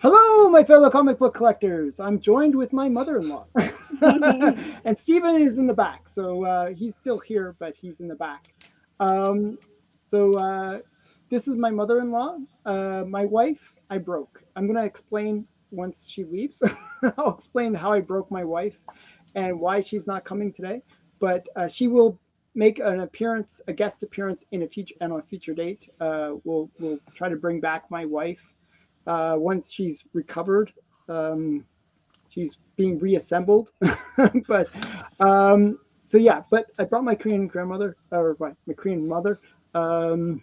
Hello, my fellow comic book collectors. I'm joined with my mother-in-law, and Stephen is in the back. So he's still here, but he's in the back. Um, so this is my mother-in-law. My wife, I broke. I'm gonna explain once she leaves. I'll explain how I broke my wife and why she's not coming today. But she will make an appearance, a guest appearance in a future on a future date. We'll try to bring back my wife once she's recovered. Um, she's being reassembled. but so yeah, but I brought my Korean grandmother or my Korean mother. Um,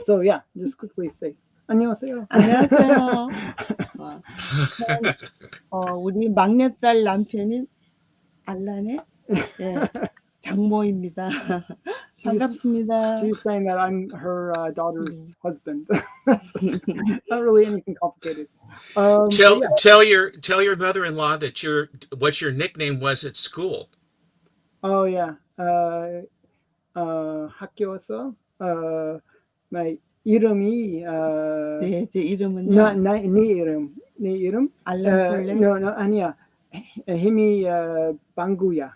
so yeah, just quickly say 안녕하세요. 안녕하세요. 어, 우리 막내딸 남편인 알란의 예, 장모입니다. 반갑습니다. She's saying that I'm her daughter's husband. That's not really anything complicated. Tell Yeah. tell your mother-in-law that what your nickname was at school. Oh yeah. 학교에서 my 이름이 네, 제 이름은요. 네 이름 알란 폴레. no 아니야 힘이 방구야.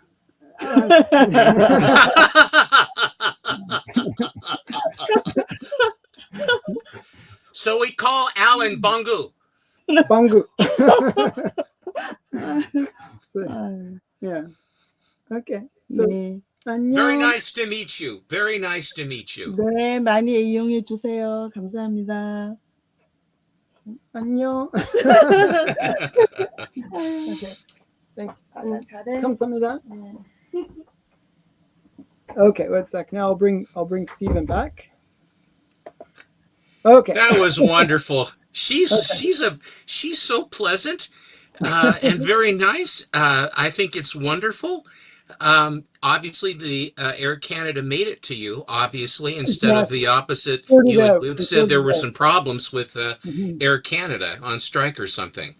So we call Alan Bungu. 방구. So, 아유, yeah. Okay. So 네. Very 안녕. nice to meet you. Very nice to meet you. 네, 많이 이용해 주세요. 감사합니다. 안녕. 아유, Okay. Thank 알란 잘해. 감사합니다. 네. Okay, one sec. Now I'll bring Stephen back. Okay. That was wonderful. She's Okay. she's so pleasant and very nice. I think it's wonderful. Obviously, the Air Canada made it to you. Obviously, instead of Exactly. the opposite, Sorted you out. had They said there sorted were it out. some problems with Hmm. Air Canada on strike or something.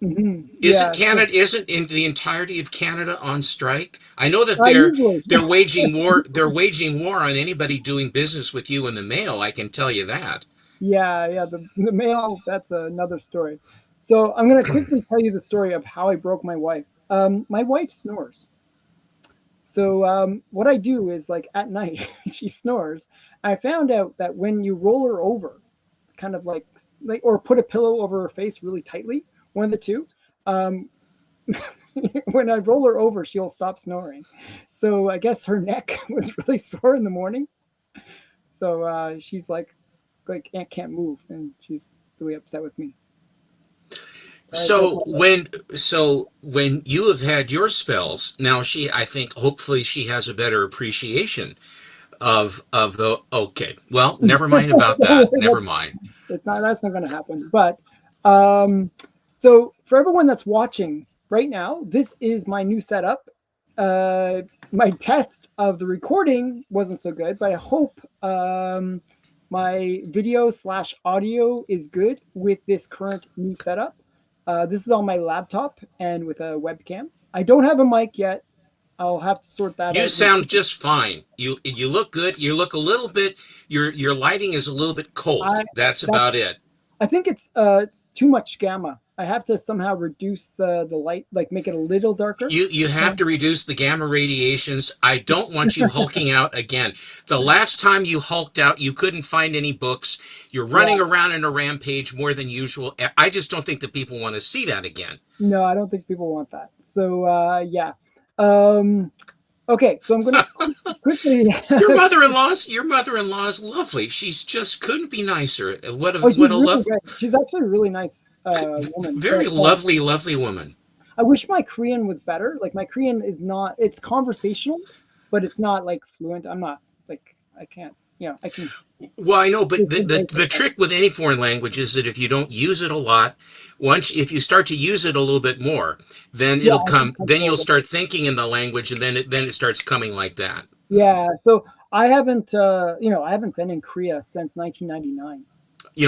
Hmm. Isn't Yeah. Canada? Isn't in the entirety of Canada on strike? I know that Usually. they're waging war. They're waging war on anybody doing business with you in the mail. I can tell you that. Yeah. The mail. That's another story. So I'm gonna quickly tell you the story of how I broke my wife. My wife snores. So what I do is like at night she snores. I found out that when you roll her over, kind of like or put a pillow over her face really tightly, one of the two. Um, when I roll her over, she'll stop snoring. So I guess her neck was really sore in the morning. So she's like Aunt can't move, and she's really upset with me. That's So all. when you have had your spells, now I think hopefully she has a better appreciation of the okay. Well, never mind about that. Never mind. It's not that's not going to happen. But um, so for everyone that's watching right now, this is my new setup. My test of the recording wasn't so good, but I hope my video slash audio is good with this current new setup. This is on my laptop and with a webcam. I don't have a mic yet. I'll have to sort that You out. sound just fine. You look good. You look a little bit. Your lighting is a little bit I cold. That's that's about it. I think it's too much gamma. I have to somehow reduce the light, like make it a little darker. You have Um, to reduce the gamma radiations. I don't want you hulking out again. The last time you hulked out, you couldn't find any books. You're yeah, running around in a rampage more than usual. I just don't think that people want to see that again. no, I don't think people want that. So yeah. Um, okay, so I'm gonna quickly. Your mother-in-law is lovely. She's just couldn't be nicer. Oh, What she's a really love, great. She's actually a really nice woman, very but lovely, lovely woman. I wish my Korean was better. Like my Korean is not. It's conversational, but it's not like fluent. I'm not like I can't. I can. Well, I know, but It's good basic, the but trick with any foreign language is that if you don't use it a lot, once if you start to use it a little bit more, then yeah, it'll I can come. Then you'll control it. start thinking in the language, and then it starts coming like that. Yeah, so I haven't been in Korea since 1999.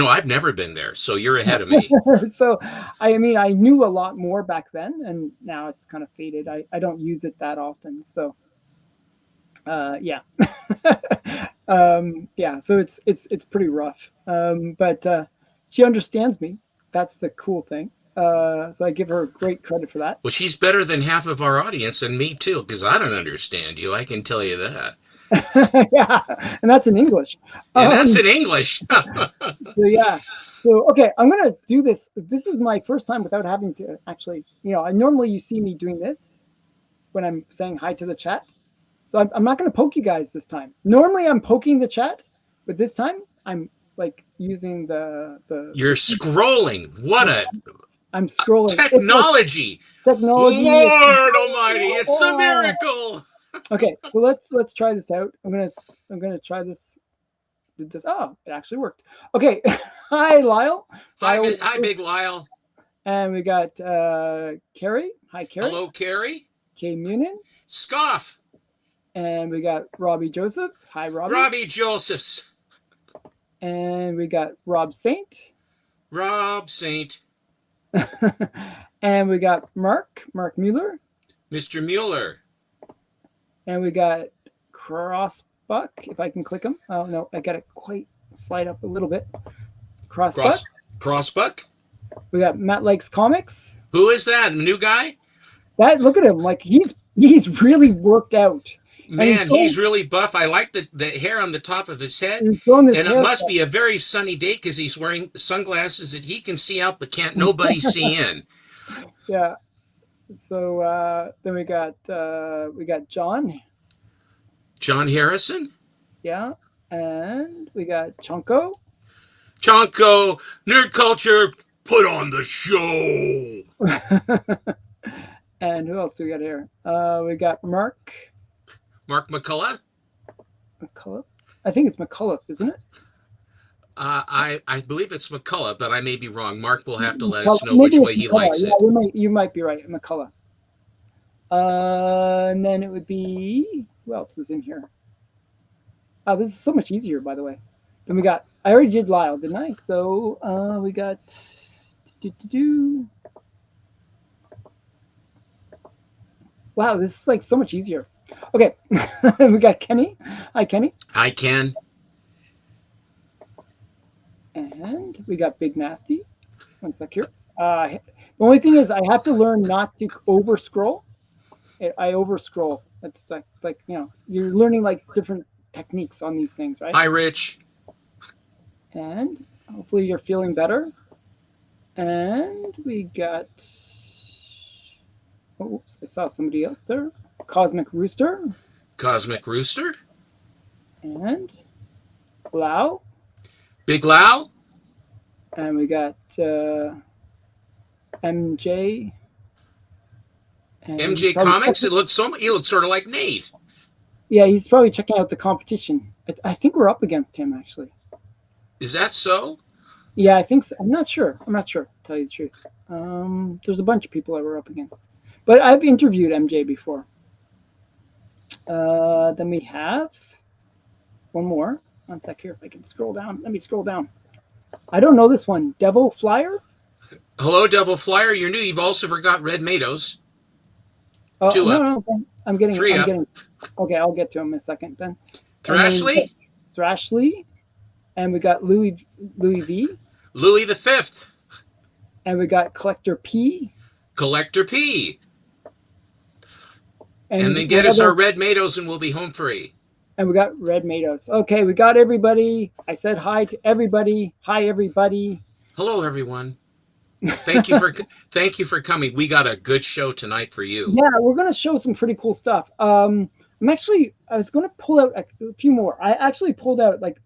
I've never been there, so you're ahead of me. So, I mean, I knew a lot more back then, and now it's kind of faded. I don't use it that often. So, yeah, yeah. So it's pretty rough. But she understands me. That's the cool thing. So I give her great credit for that. Well, she's better than half of our audience and me too, because I don't understand you. I can tell you that. Yeah, and that's in English. And that's Um, in English. so yeah. So okay, I'm gonna do this. This is my first time without having to actually, I normally you see me doing this when I'm saying hi to the chat. So I'm not gonna poke you guys this time. Normally I'm poking the chat, but this time I'm like using You're scrolling. What the a I'm scrolling. It's like technology. technology. Lord Almighty, it's a Oh. miracle. Okay, so let's try this out. I'm gonna try this. Did this? Oh, it actually worked. Okay, hi Lyle. Lyle, Hi, Big Lyle. and we got Carrie. Hi Carrie. Hello, Carrie. Kay Munin, Scoff. and we got Robbie Josephs. Hi Robbie. Robbie Josephs. And we got Rob Saint. Rob Saint. And we got Mark Mueller. Mr. Mueller. And we got Crossbuck, if I can click him. Oh no, I got to quite slide up a little bit. Crossbuck. Crossbuck. We got Matt Likes Comics. Who is that? New guy? Look at him, like he's really worked out. Man, he's really buff. I like the hair on the top of his head. And it must be a very sunny day because he's wearing sunglasses that he can see out, but can't nobody see in. Yeah. So then we got John. John Harrison. Yeah. And we got Chonko. Chonko, Nerd Culture, put on the show. And who else do we got here? We got Mark McCullough. I think it's McCullough, isn't it? I believe it's McCullough, but I may be wrong. Mark will have to let us know which way he likes it. You might be right, McCullough. And then it would be, who else is in here? Oh, this is so much easier, by the way. Then we got, I already did Lyle, didn't I? So we got, wow, this is like so much easier. Okay, we got Kenny. Hi, Kenny. Hi, Ken. And we got Big Nasty. One sec here. The only thing is I have to learn not to over scroll. I over scroll. It's like you're learning like different techniques on these things, right? Hi, Rich. And hopefully you're feeling better. And we got, oops, I saw somebody else there. Cosmic Rooster. And Lau. Big Lau. And we got MJ. And MJ Comics. He looks sort of like Nate. Yeah, he's probably checking out the competition. I think we're up against him, actually. Is that so? Yeah, I think so. I'm not sure, to tell you the truth. There's a bunch of people that we're up against. But I've interviewed MJ before. Then we have one more. One sec here, if I can scroll down. Let me scroll down. I don't know this one. Devil Flyer? Hello, Devil Flyer. You're new. You've also forgot Red Matos. Two up. No, I'm getting Three up. Okay, I'll get to him in a second then. Thrashley? Thrashley. And we got Louis V. Louis the Fifth. And we got Collector P. And then get us our Red Matos and we'll be home free. And we got Red Matos. Okay, we got everybody. I said hi to everybody. Hi, everybody. Hello, everyone. Thank you for coming. We got a good show tonight for you. Yeah, we're going to show some pretty cool stuff. I was going to pull out a few more. I actually pulled out like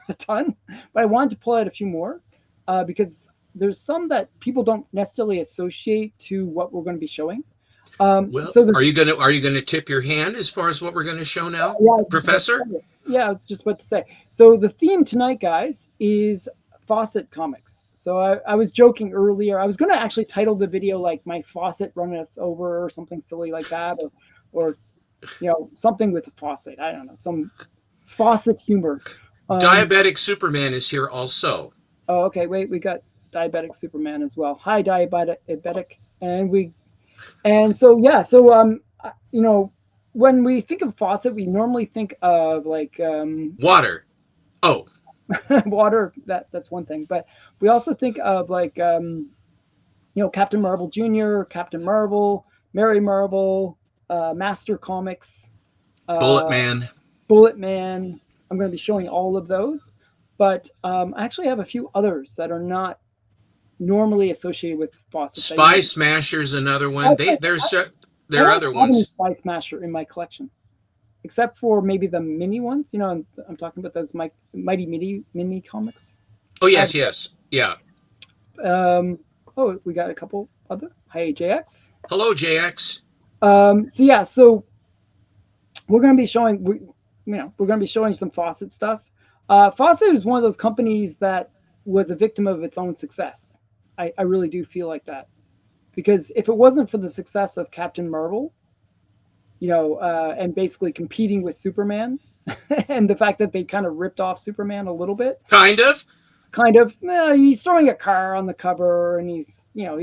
a ton, but I wanted to pull out a few more because there's some that people don't necessarily associate to what we're going to be showing. Are you going to tip your hand as far as what we're going to show now, Professor? Yeah, I was just about to say. So the theme tonight, guys, is faucet comics. So I was joking earlier. I was going to actually title the video like "My Faucet Runneth Over" or something silly like that, or something with a faucet. I don't know, some faucet humor. Diabetic Superman is here also. Oh, okay. Wait, we got Diabetic Superman as well. Hi, Diabetic, when we think of faucet, we normally think of like water. Oh, Water, that's one thing, but we also think of like Captain Marvel Jr., Captain Marvel, Mary Marvel, Master Comics, Bullet uh, Man. Bullet Man. I'm going to be showing all of those, but I actually have a few others that are not normally associated with faucets that you Spy might. Smasher's another one. Actually, I There are don't other have any ones. Spy Smasher in my collection, except for maybe the mini ones. I'm talking about those Mighty mini comics. Oh I have, yes, yes, yeah. um, oh, we got a couple other. Hi, JX. Hello, JX. So yeah, so we're going to be showing we're going to be showing some Fawcett stuff. Fawcett is one of those companies that was a victim of its own success. I really do feel like that, because if it wasn't for the success of Captain Marvel, and basically competing with Superman, and the fact that they kind of ripped off Superman a little bit, Kind of. he's throwing a car on the cover, and he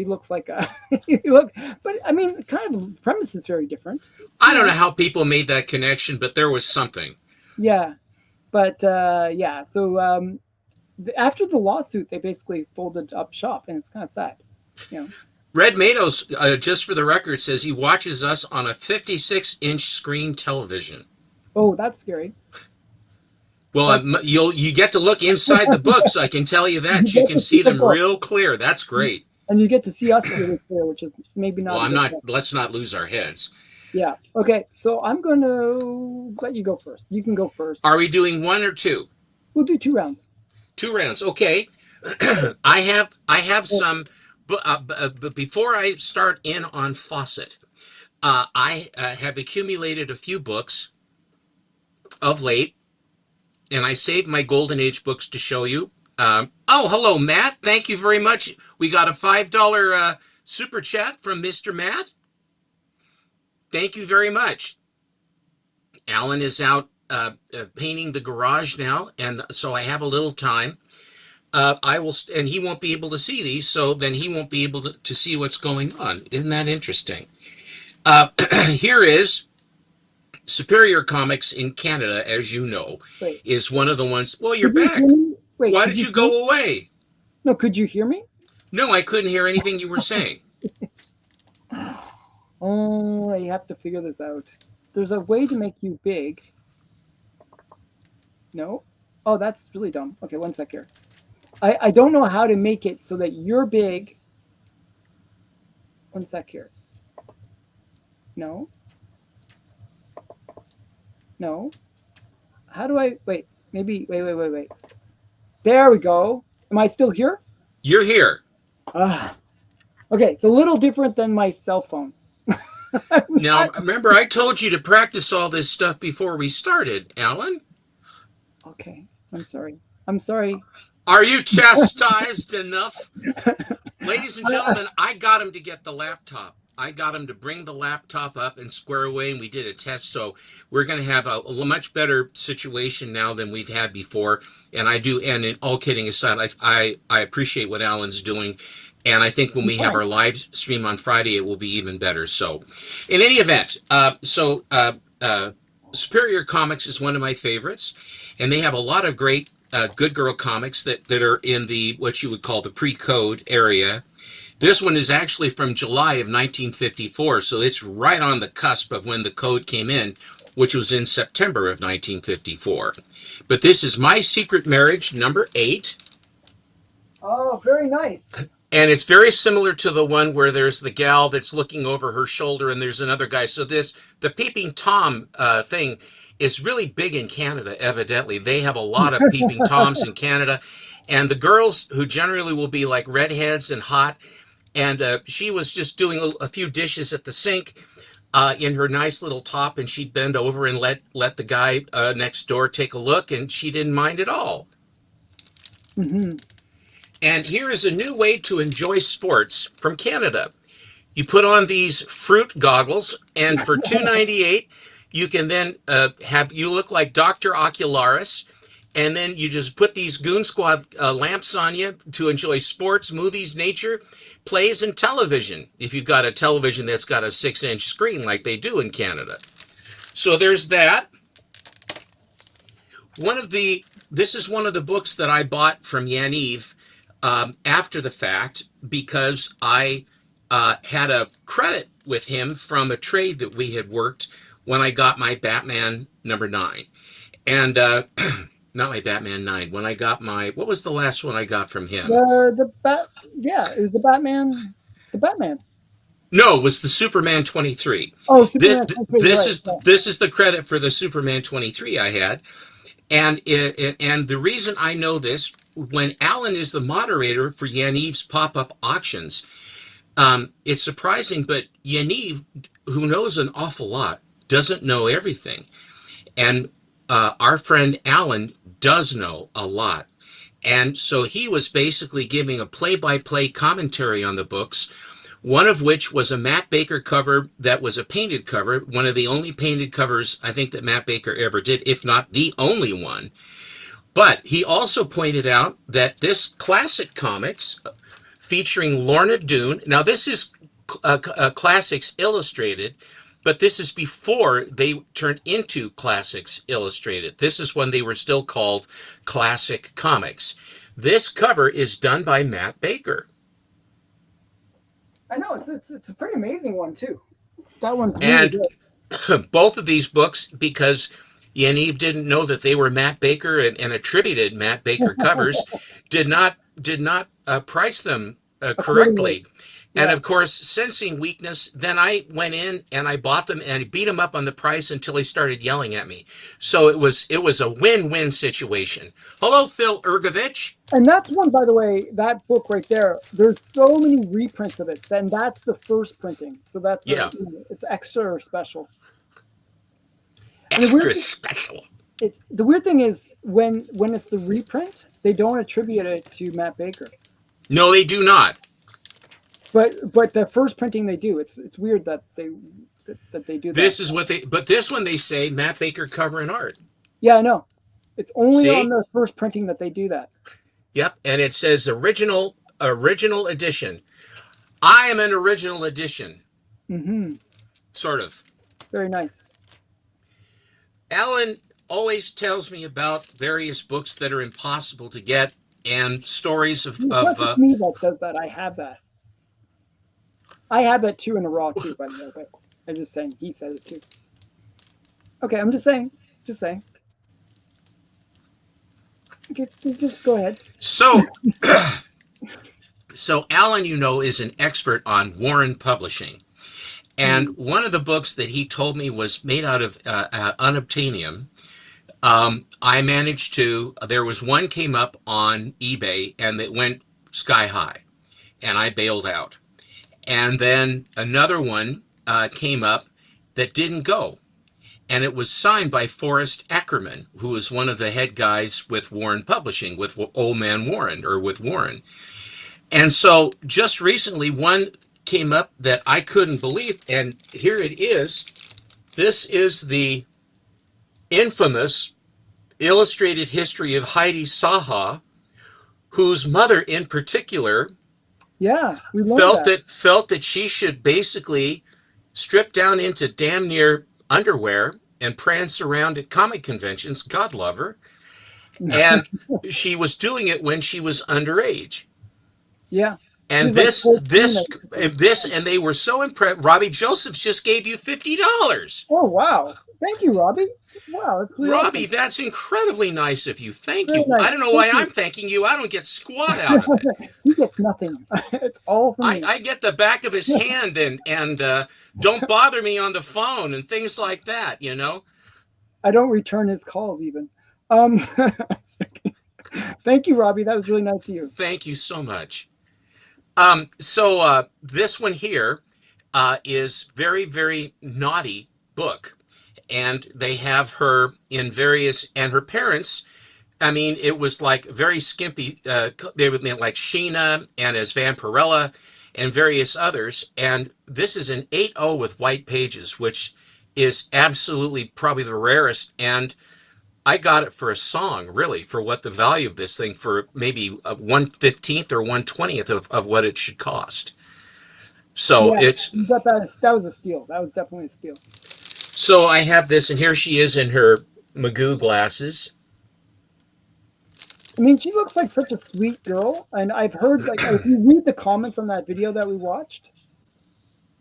looks like a but I mean, kind of the premise is very different. I don't know how people made that connection, but there was something. Yeah, but yeah. So after the lawsuit, they basically folded up shop, and it's kind of sad. You know. Red Matos, just for the record, says he watches us on a 56-inch screen television. Oh, that's scary. Well, That's you get to look inside the books. I can tell you you that you get can to see see the them book, real clear. That's great. and you get to see us really clear, which is maybe Well, not a I'm good not. thing. Let's not lose our heads. Yeah. Okay. So I'm going to let you go first. You can go first. Are we doing one or two? We'll do 2 rounds. 2 rounds. Okay. I have some, but before I start in on Fawcett, I have accumulated a few books of late, and I saved my Golden Age books to show you. Oh, hello, Matt. Thank you very much. We got a $5 super chat from Mr. Matt. Thank you very much. Alan is out painting the garage now, and so I have a little time. I will, and he won't be able to see these, so then he won't be able to see what's going on. Isn't that interesting? Here is Superior Comics in Canada, as you know, Wait. is one of the ones. Well, you're Could you hear back. me? Wait. Why Could did you you hear? go away? No. Could you hear me? No, I couldn't hear anything you were saying. Oh, I have to figure this out. There's a way to make you big. No. Oh, that's really dumb. Okay, one sec here. I don't know how to make it so that you're big. One sec here. No. No. How do I wait? Maybe wait. There we go. Am I still here? You're here. Ah. Okay, it's a little different than my cell phone. Now, remember, I told you to practice all this stuff before we started, Alan. Okay, I'm sorry. I'm sorry. Are you chastised enough? Ladies and gentlemen, I got him to get the laptop. I got him to bring the laptop up and square away, and we did a test. So we're going to have a much better situation now than we've had before. And I do, and in all kidding aside, I appreciate what Alan's doing. And I think when we have our live stream on Friday, it will be even better. So, in any event, Superior Comics is one of my favorites, and they have a lot of great Good Girl comics that are in the what you would call the pre-code area. This one is actually from July of 1954, so it's right on the cusp of when the code came in, which was in September of 1954. But this is My Secret Marriage, number 8. Oh, very nice. And it's very similar to the one where there's the gal that's looking over her shoulder and there's another guy. So the Peeping Tom thing is really big in Canada, evidently. They have a lot of Peeping Toms in Canada. And the girls, who generally will be like redheads and hot, and she was just doing a few dishes at the sink in her nice little top, and she'd bend over and let the guy next door take a look, and she didn't mind at all. Mm-hmm. And here is a new way to enjoy sports from Canada. You put on these fruit goggles, and for $2.98, you can then you look like Dr. Ocularis, and then you just put these Goon Squad lamps on you to enjoy sports, movies, nature, plays, and television, if you've got a television that's got a 6-inch screen like they do in Canada. So there's that. One of the this is one of the books that I bought from Yaniv after the fact because I had a credit with him from a trade that we had worked when I got my Batman #9. And not my Batman 9. When I got my, what was the last one I got from him? The bat, yeah, it was the Batman, the Batman. No, it was the Superman 23. Oh, This, Superman 23, this right? is Yeah. this is the credit for the Superman 23 I had. And the reason I know this, when Alan is the moderator for Yaniv's pop-up auctions, it's surprising, but Yaniv, who knows an awful lot, doesn't know everything. And our friend Alan does know a lot. And so he was basically giving a play-by-play commentary on the books, one of which was a Matt Baker cover that was a painted cover, one of the only painted covers I think that Matt Baker ever did, if not the only one. But he also pointed out that this classic comics featuring Lorna Doone, now this is Classics Illustrated, but this is before they turned into Classics Illustrated. This is when they were still called Classic Comics. This cover is done by Matt Baker. I know it's a pretty amazing one too. That one's really And good. both of these books, because Yaniv didn't know that they were Matt Baker and attributed Matt Baker covers, did not price them Accordingly, correctly. And yeah. of course, sensing weakness, then I went in and I bought them and I beat him up on the price until he started yelling at me. So it was a win-win situation. Hello, Phil Ergovich. And that's one, by the way, that book right there. There's so many reprints of it, and that's the first printing. So that's Yeah, it's extra or special. And extra special. the weird thing is when it's the reprint, they don't attribute it to Matt Baker. No, they do not. But the first printing they do. It's weird that they do that. This is what but this one they say Matt Baker cover and art. Yeah, I know. It's only on See? the first printing that they do that. Yep, and it says original edition. I am an original edition, Mm-hmm. sort of. Very nice. Alan always tells me about various books that are impossible to get and stories of Plus, it's me that does that. I have that. I have that too in a raw too, by the way. But I'm just saying he said it too. Okay, I'm just saying. Just saying. Okay, just go ahead. so so Alan, is an expert on Warren Publishing. And one of the books that he told me was made out of unobtainium. I managed to, there was one came up on eBay and it went sky high and I bailed out. And then another one came up that didn't go. And it was signed by Forrest Ackerman, who is one of the head guys with Warren Publishing, with Old Man Warren, or with Warren. And so just recently, one came up that I couldn't believe, and here it is. This is the infamous illustrated history of Heidi Saha, whose mother in particular Yeah, we love felt that she should basically strip down into damn near underwear and prance around at comic conventions. God love her. And she was doing it when she was underage. Yeah. And She was like 14 and they were so impressed. Robbie Josephs just gave you $50. Oh wow! Thank you, Robbie. Wow, that's really Robbie, awesome. that's incredibly nice of you. Thank Very you. nice. I don't know Thank why you. I'm thanking you. I don't get squat out of it. He gets nothing. It's all for me. I get the back of his hand and don't bother me on the phone and things like that, you know? I don't return his calls even. Thank you, Robbie. That was really nice of you. Thank you so much. This one here is very, very naughty book. And they have her in various, and her parents, I mean, it was like very skimpy. They would like Sheena and as Vampirella and various others. And this is an 8.0 with white pages, which is absolutely probably the rarest. And I got it for a song, really, for what the value of this thing, for maybe 1/15th or 1/20th of what it should cost. So Yeah, it's that was a steal. That was definitely a steal. so I have this, and here she is in her Magoo glasses. I mean, she looks like such a sweet girl, and I've heard like if you read the comments on that video that we watched,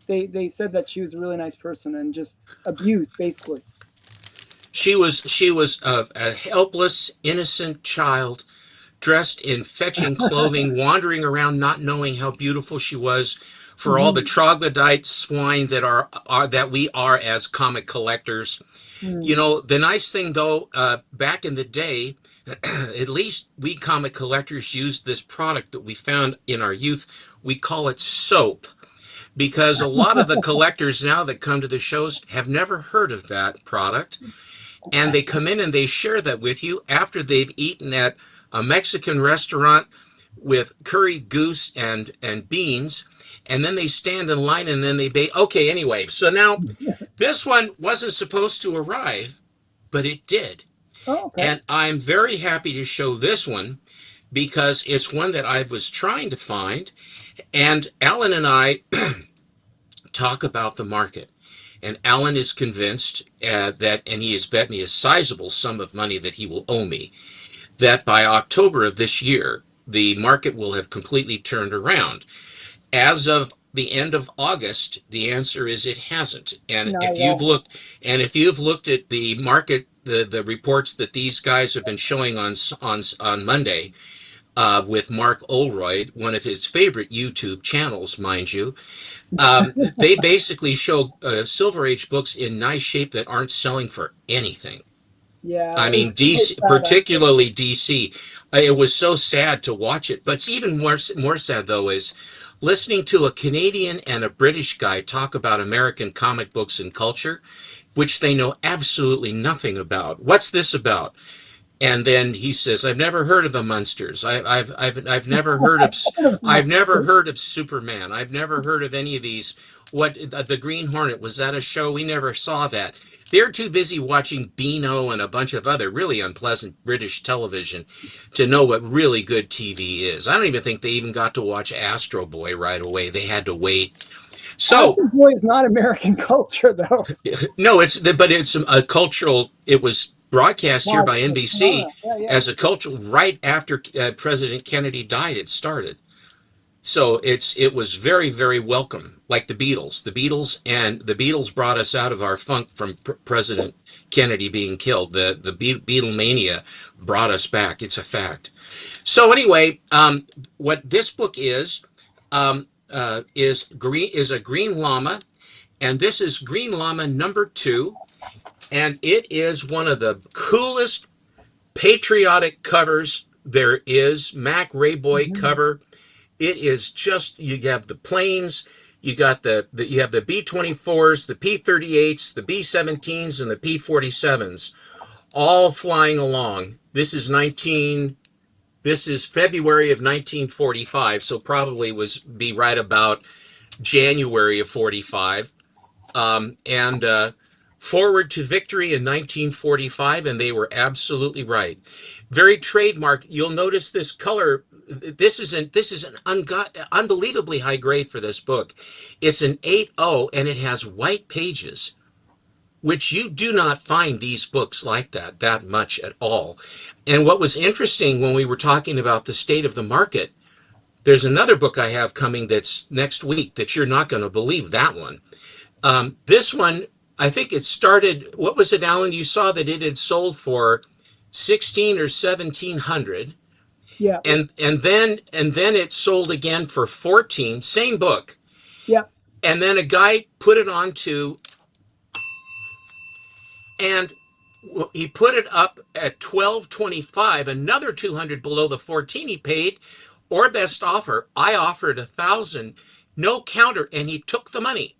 they said that she was a really nice person and just abused basically. She was a helpless, innocent child dressed in fetching clothing, wandering around not knowing how beautiful she was for all the Hmm. troglodyte swine that are that we are as comic collectors. You Hmm. know, the nice thing though, back in the day, at least we comic collectors used this product that we found in our youth. We call it soap because a lot of the collectors now that come to the shows have never heard of that product, and they come in and they share that with you after they've eaten at a Mexican restaurant with curried goose and beans, and then they stand in line and then they okay, anyway, so now this one wasn't supposed to arrive, but it did. Oh, okay. And I'm very happy to show this one because it's one that I was trying to find. And Alan and I talk about the market. And Alan is convinced that, and he has bet me a sizable sum of money that he will owe me, that by October of this year, the market will have completely turned around. As of the end of August, the answer is it hasn't. And Not if at you've all. looked, and if you've looked at the market, the reports that these guys have been showing on Monday, with Mark Olroyd, one of his favorite YouTube channels, mind you, they basically show Silver Age books in nice shape that aren't selling for anything. Yeah, I mean, it's DC, sad actually. particularly DC. It was so sad to watch it. But it's even more sad, though, is listening to a Canadian and a British guy talk about American comic books and culture, which they know absolutely nothing about. What's this about? And then he says, "I've never heard of the Munsters. I've never heard of I've never heard of Superman. I've never heard of any of these. What the Green Hornet, was that a show? We never saw that." They're too busy watching Beano and a bunch of other really unpleasant British television to know what really good TV is. I don't even think they even got to watch Astro Boy right away. They had to wait. So Astro Boy is not American culture though. no, but it's a cultural. It was broadcast here Wow, by NBC phenomenal. Yeah, yeah. as a cultural right after President Kennedy died. It started, so it was very welcome, like the Beatles. The Beatles brought us out of our funk from President Kennedy being killed. The Beatlemania brought us back. It's a fact. So anyway, what this book is a green llama, and this is Green Llama #2, and it is one of the coolest patriotic covers there is. Mac Rayboy Hmm. cover. It is just, you have the planes, you got you have the B-24s, the P-38s, the B-17s, and the P-47s all flying along. This is February of 1945, so probably be right about January of 45. And Forward to Victory in 1945, and they were absolutely right. Very trademark. You'll notice this color. This is an unbelievably high grade for this book. It's an 8.0, and it has white pages, which you do not find these books like that much at all. And what was interesting when we were talking about the state of the market, there's another book I have coming that's next week that you're not going to believe that one. This one, I think it started. What was it, Alan? You saw that it had sold for 16 or 1700, Yeah, and then it sold again for 14. Same book, yeah. and then a guy put it onto, and he put it up at 12.25, another 200 below the 14 he paid, or best offer. I offered 1,000, no counter, and he took the money.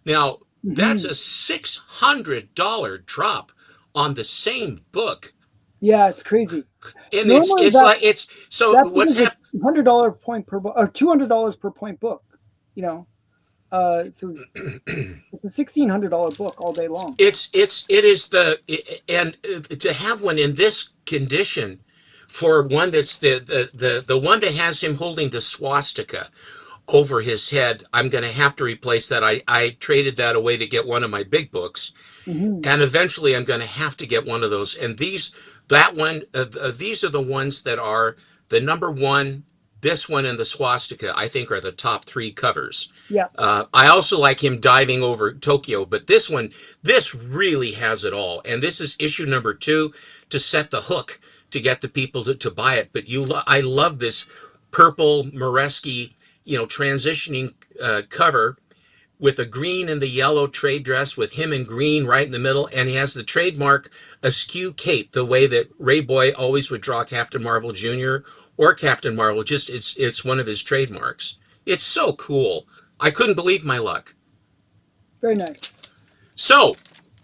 Now, that's Hmm. a $600 drop on the same book. Yeah, it's crazy. And Normally it's like it's so that book what's is a happened. $100 point per book or $200 per point book. You know, so it's a $1,600 book all day long. It is and to have one in this condition, for one that's the one that has him holding the swastika, over his head. I'm going to have to replace that. I traded that away to get one of my big books, Hmm. and eventually I'm going to have to get one of those. And these are the ones that are the number one. This one and the swastika, I think, are the top three covers. Yeah, I also like him diving over Tokyo, but this really has it all. And this is issue number 2 to set the hook to get the people to buy it. But I love this purple Moresky, transitioning cover with a green and the yellow trade dress with him in green right in the middle, and he has the trademark askew cape, the way that Ray Boy always would draw Captain Marvel Jr. or Captain Marvel. Just it's one of his trademarks. It's so cool. I couldn't believe my luck. very nice. So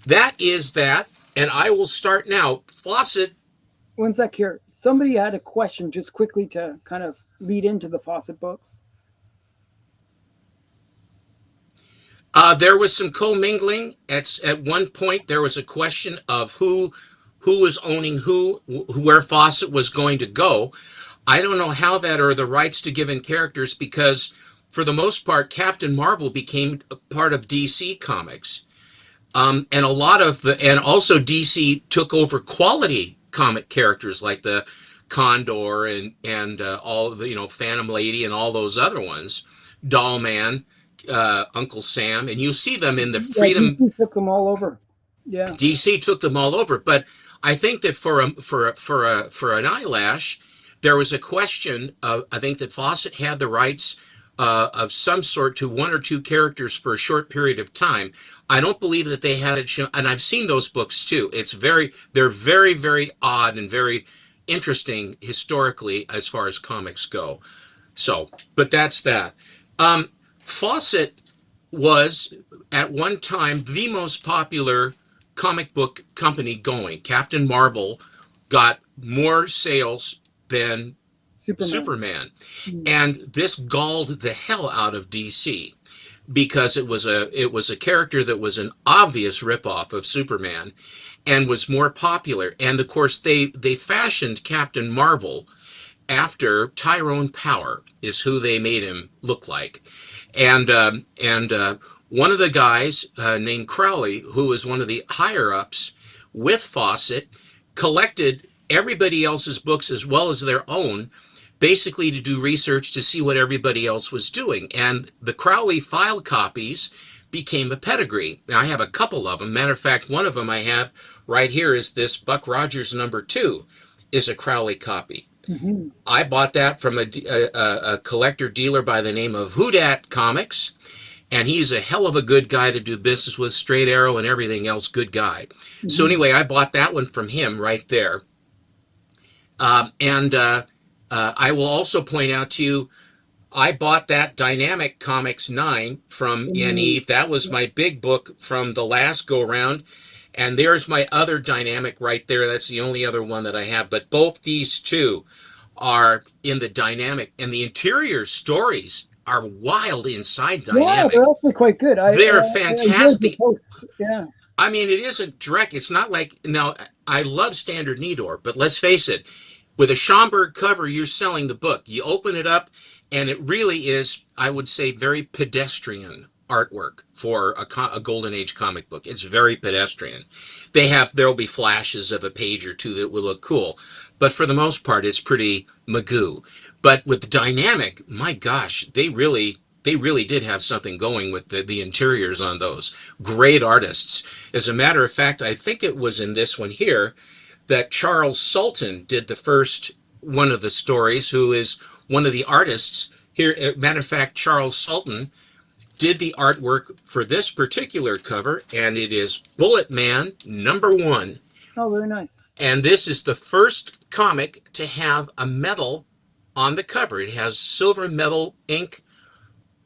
that is that, and I will start now. Fawcett. One sec here. Somebody had a question just quickly to kind of lead into the Fawcett books. There was some commingling. At one point, there was a question of who was owning where Fawcett was going to go. I don't know how that or the rights to given characters, because for the most part, Captain Marvel became a part of DC Comics, and also DC took over quality comic characters like the Condor and all the Phantom Lady and all those other ones, Doll Man, Uncle Sam, and you see them in the Yeah, Freedom. DC took them all over. Yeah. DC took them all over, but I think that for an eyelash, there was a question of, I think that Fawcett had the rights of some sort to one or two characters for a short period of time. I don't believe that they had it shown, and I've seen those books too. They're very, very odd and very interesting historically as far as comics go. So, but that's that. Fawcett was at one time the most popular comic book company going. Captain Marvel got more sales than Superman. Mm. And this galled the hell out of DC because it was a character that was an obvious ripoff of Superman and was more popular. And of course they fashioned Captain Marvel after Tyrone Power is who they made him look like. And one of the guys named Crowley, who was one of the higher ups with Fawcett, collected everybody else's books as well as their own, basically to do research to see what everybody else was doing. And the Crowley file copies became a pedigree. Now, I have a couple of them. Matter of fact, one of them I have right here is this Buck Rogers #2 is a Crowley copy. Mm-hmm. I bought that from a collector dealer by the name of Houdat Comics, and he's a hell of a good guy to do business with, straight arrow and everything else, good guy. Mm-hmm. So anyway, I bought that one from him right there. And I will also point out to you, I bought that Dynamic Comics 9 from Yaniv. That was my big book from the last go-round. And there's my other Dynamic right there. That's the only other one that I have. But both these two are in the Dynamic. And the interior stories are wild inside Dynamic. Yeah, they're actually quite good. They're fantastic. Yeah. I mean, it isn't direct. It's not like, now, I love Standard Nidor, but let's face it, with a Schomburg cover, you're selling the book. You open it up, and it really is, I would say, very pedestrian artwork for a Golden Age comic book. It's very pedestrian. There'll be flashes of a page or two that will look cool, but for the most part, it's pretty Magoo. But with Dynamic, my gosh, they really did have something going with the interiors on those. Great artists. As a matter of fact, I think it was in this one here that Charles Sultan did the first one of the stories, who is one of the artists here. Matter of fact, Charles Sultan did the artwork for this particular cover, and it is Bullet Man #1. Oh, very nice. And this is the first comic to have a medal on the cover. It has silver metal ink,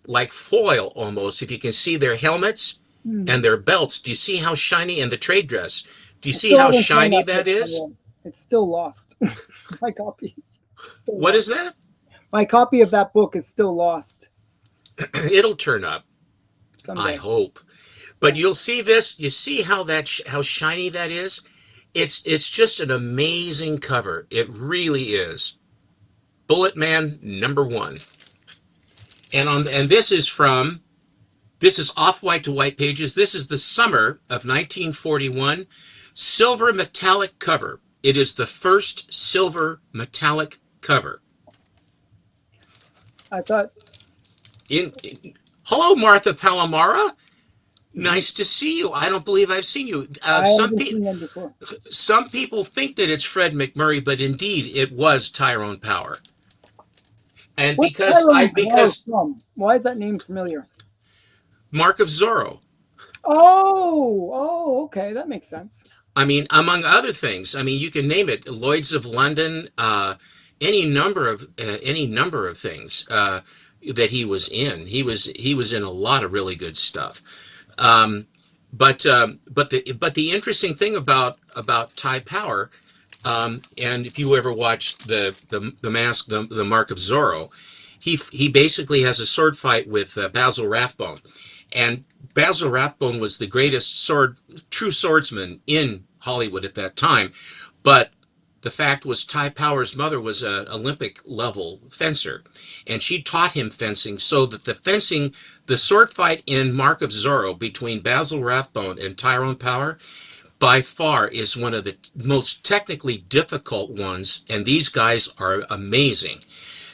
like foil almost. If you can see their helmets and their belts, do you see how shiny? And the trade dress, do you see how shiny that is? It's still lost. My copy. What is that? My copy of that book is still lost. It'll turn up, Someday. I hope. But you'll see this. You see how how shiny that is? It's just an amazing cover. It really is. Bullet Man #1. And this is off-white to white pages. This is the summer of 1941, silver metallic cover. It is the first silver metallic cover. I thought. Hello, Martha Palomara. Nice to see you. I don't believe I've seen you. I haven't seen them before. Some people think that it's Fred McMurray, but indeed it was Tyrone Power. And What's because Power from? Why is that name familiar? Mark of Zorro. Oh, okay, that makes sense. I mean, among other things, I mean, you can name it, Lloyd's of London, any number of things that he was in. He was in a lot of really good stuff. But the interesting thing about Ty Power, and if you ever watched the Mask, the Mark of Zorro, he basically has a sword fight with Basil Rathbone, and Basil Rathbone was the greatest true swordsman in Hollywood at that time. But the fact was, Ty Power's mother was an Olympic level fencer, and she taught him fencing, so that the sword fight in Mark of Zorro between Basil Rathbone and Tyrone Power, by far is one of the most technically difficult ones, and these guys are amazing.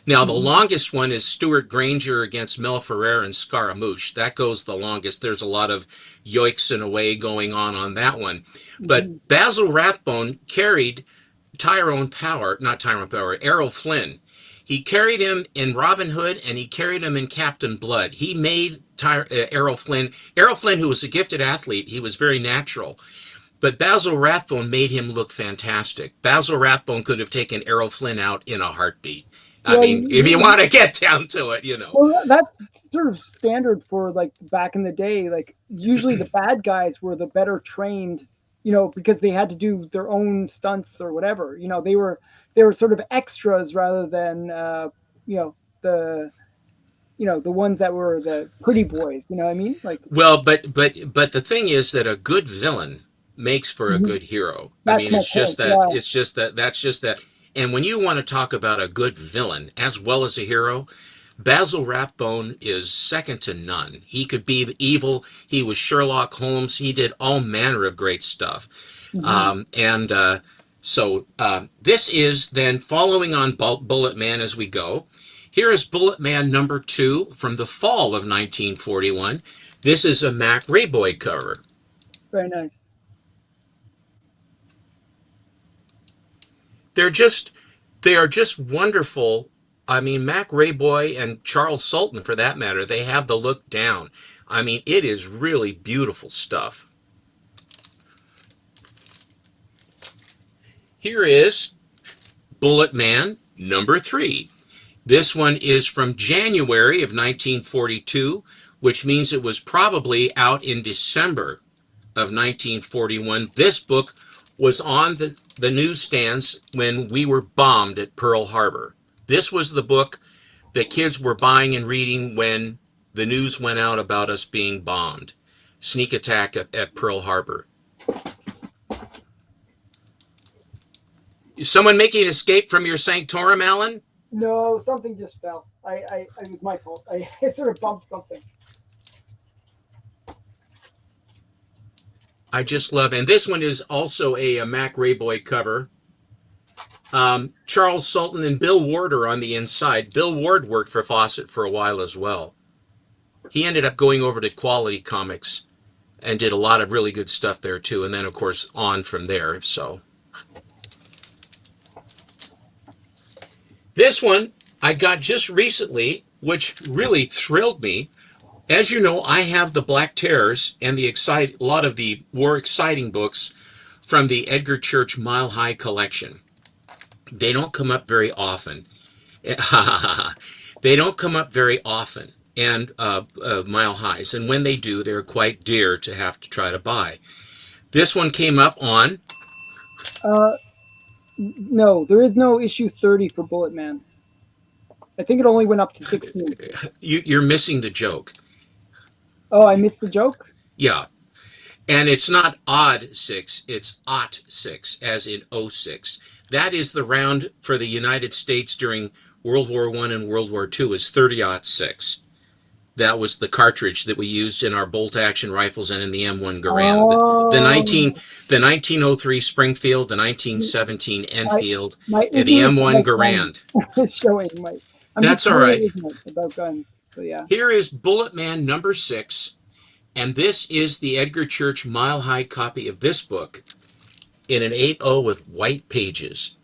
Now, the longest one is Stuart Granger against Mel Ferrer and Scaramouche. That goes the longest. There's a lot of yoiks and away going on that one. But Basil Rathbone carried Errol Flynn. He carried him in Robin Hood, and he carried him in Captain Blood. He made Errol Flynn, who was a gifted athlete, he was very natural. But Basil Rathbone made him look fantastic. Basil Rathbone could have taken Errol Flynn out in a heartbeat. I mean, if you want to get down to it, Well, that's sort of standard for like back in the day. Like usually the bad guys were the better trained, because they had to do their own stunts or whatever. They were sort of extras rather than the ones that were the pretty boys. You know what I mean? Like, well, but the thing is that a good villain makes for a good hero. I mean, it's just that. That's just that. And when you want to talk about a good villain as well as a hero, Basil Rathbone is second to none. He could be evil. He was Sherlock Holmes. He did all manner of great stuff. So this is then following on Bullet Man as we go. Here is Bullet Man number 2 from the fall of 1941. This is a Mac Rayboy cover. Very nice. They are just wonderful. I mean, Mac Rayboy and Charles Sultan, for that matter, they have the look down. I mean, it is really beautiful stuff. Here is Bullet Man number 3. This one is from January of 1942, which means it was probably out in December of 1941. This book was on the newsstands when we were bombed at Pearl Harbor. This was the book that kids were buying and reading when the news went out about us being bombed. Sneak attack at Pearl Harbor. Is someone making an escape from your sanctorum, Alan? No, something just fell. It was my fault. I sort of bumped something. I just love, and this one is also a Mac Rayboy cover. Charles Sultan and Bill Ward are on the inside. Bill Ward worked for Fawcett for a while as well. He ended up going over to Quality Comics and did a lot of really good stuff there too, and then of course on from there. So this one I got just recently, which really thrilled me. As you know, I have the Black Terrors and a lot of the more exciting books from the Edgar Church Mile High collection. They don't come up very often. They don't come up very often, and Mile Highs. And when they do, they're quite dear to have to try to buy. This one came up on... No, there is no issue 30 for Bullet Man. I think it only went up to 16. You're missing the joke. Oh, I missed the joke? Yeah. And it's not odd 6, it's OT 6, as in 06. That is the round for the United States during World War I and World War II is 30-06. That was the cartridge that we used in our bolt-action rifles and in the M1 Garand. Oh, The 1903 Springfield, the 1917 my Enfield, my and the ignorance M1 about guns Garand. is showing. I'm just That's all totally right. ignorant about guns. So yeah. Here is Bullet Man number 6, and this is the Edgar Church Mile High copy of this book in an 8.0 with white pages.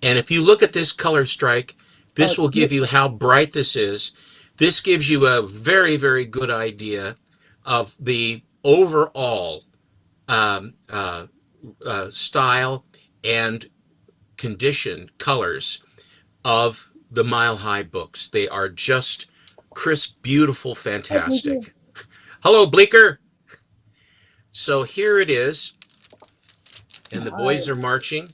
And if you look at this color strike, Oh, this it's will give you beautiful. how bright this is. This gives you a very, very good idea of the overall um, uh, style and condition colors of the Mile High books. They are just crisp, beautiful, Hi, Bleaker. fantastic. Hello, Bleeker. So here it is, and the Hi. boys are marching.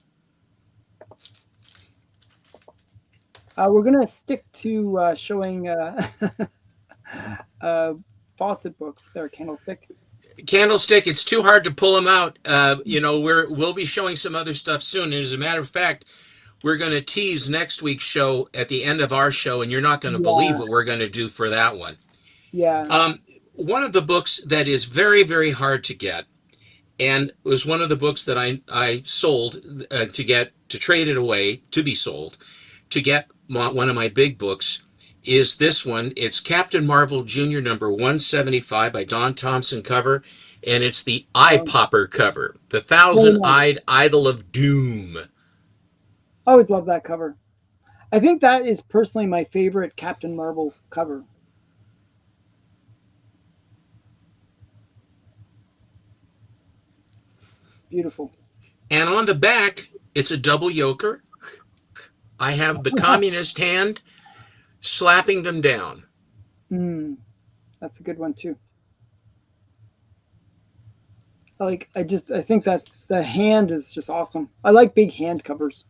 We're gonna stick to showing uh, faucet books. There, Candlestick. Candlestick, it's too hard to pull them out. We'll be showing some other stuff soon. And as a matter of fact, we're going to tease next week's show at the end of our show, and you're not going to believe Yeah, what we're going to do for that one. yeah. Um, One of the books that is very, very hard to get, and was one of the books that I sold to trade it away to be sold to get one of my big books, is this one. It's Captain Marvel Jr. number 175 by Don Thompson cover, and it's the Eye Um, Popper cover, the Very nice. Thousand-Eyed Idol of Doom. I always love that cover. I think that is personally my favorite Captain Marvel cover. Beautiful. And on the back, it's a double yoker. I have the communist hand slapping them down. Mm, that's a good one too. I think that the hand is just awesome. I like big hand covers.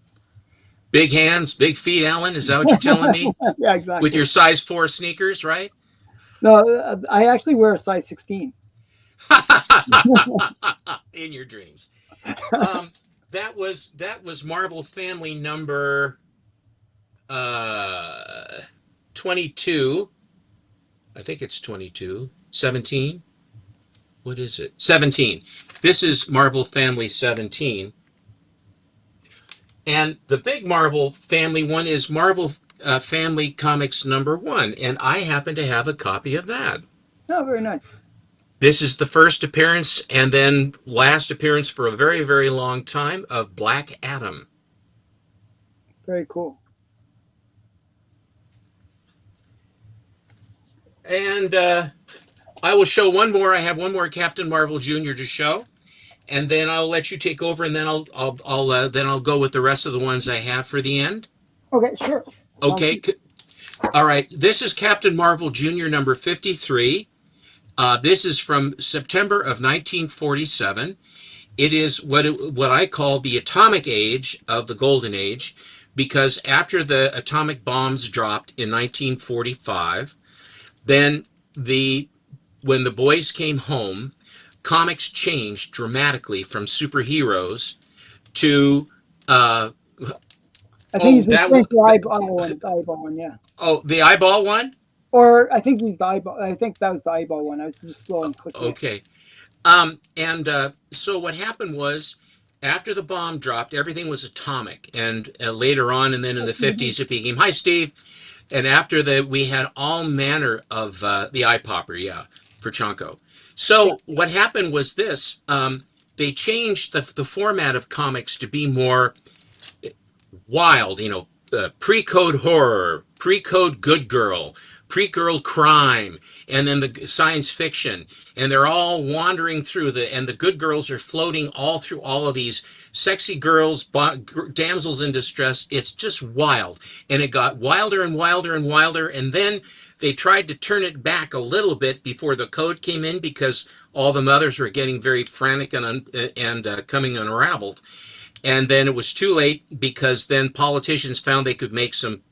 Big hands, big feet, Alan. Is that what you're telling me? Yeah, With exactly. your size 4 sneakers, right? No, I actually wear a size 16. In your dreams. Um, that was Marvel Family number 22. I think it's 22. 17. What is it? 17. This is Marvel Family 17. And the big Marvel Family one is Marvel Family Comics number 1. And I happen to have a copy of that. Oh, very nice. This is the first appearance and then last appearance for a very, very long time of Black Adam. Very cool. And I will show one more. I have one more Captain Marvel Jr. to show, and then I'll let you take over, and then I'll go with the rest of the ones I have for the end. Okay, sure. Sounds Okay. good. All right. This is Captain Marvel Jr. number 53. This is from September of 1947. It is what I call the atomic age of the Golden Age, because after the atomic bombs dropped in 1945, then the when the boys came home, comics changed dramatically from superheroes to I think oh he's that referring to the eyeball one, yeah. oh the eyeball one. Or I think he's the eyeball. I think that was the eyeball one. I was just slow on clicking it. Okay. And so what happened was, after the bomb dropped, everything was atomic, and later on, and then in the Mhm. 50s, it became hi, Steve. And after that, we had all manner of the eye popper, yeah, for Chonko. Yeah. So what happened was this: they changed the format of comics to be more wild, pre-code horror, pre-code good girl, pre-girl crime, and then the science fiction, and they're all wandering through and the good girls are floating all through all of these sexy girls, damsels in distress. It's just wild, and it got wilder and wilder and wilder, and then they tried to turn it back a little bit before the code came in, because all the mothers were getting very frantic and coming unraveled. And then it was too late, because then politicians found they could make some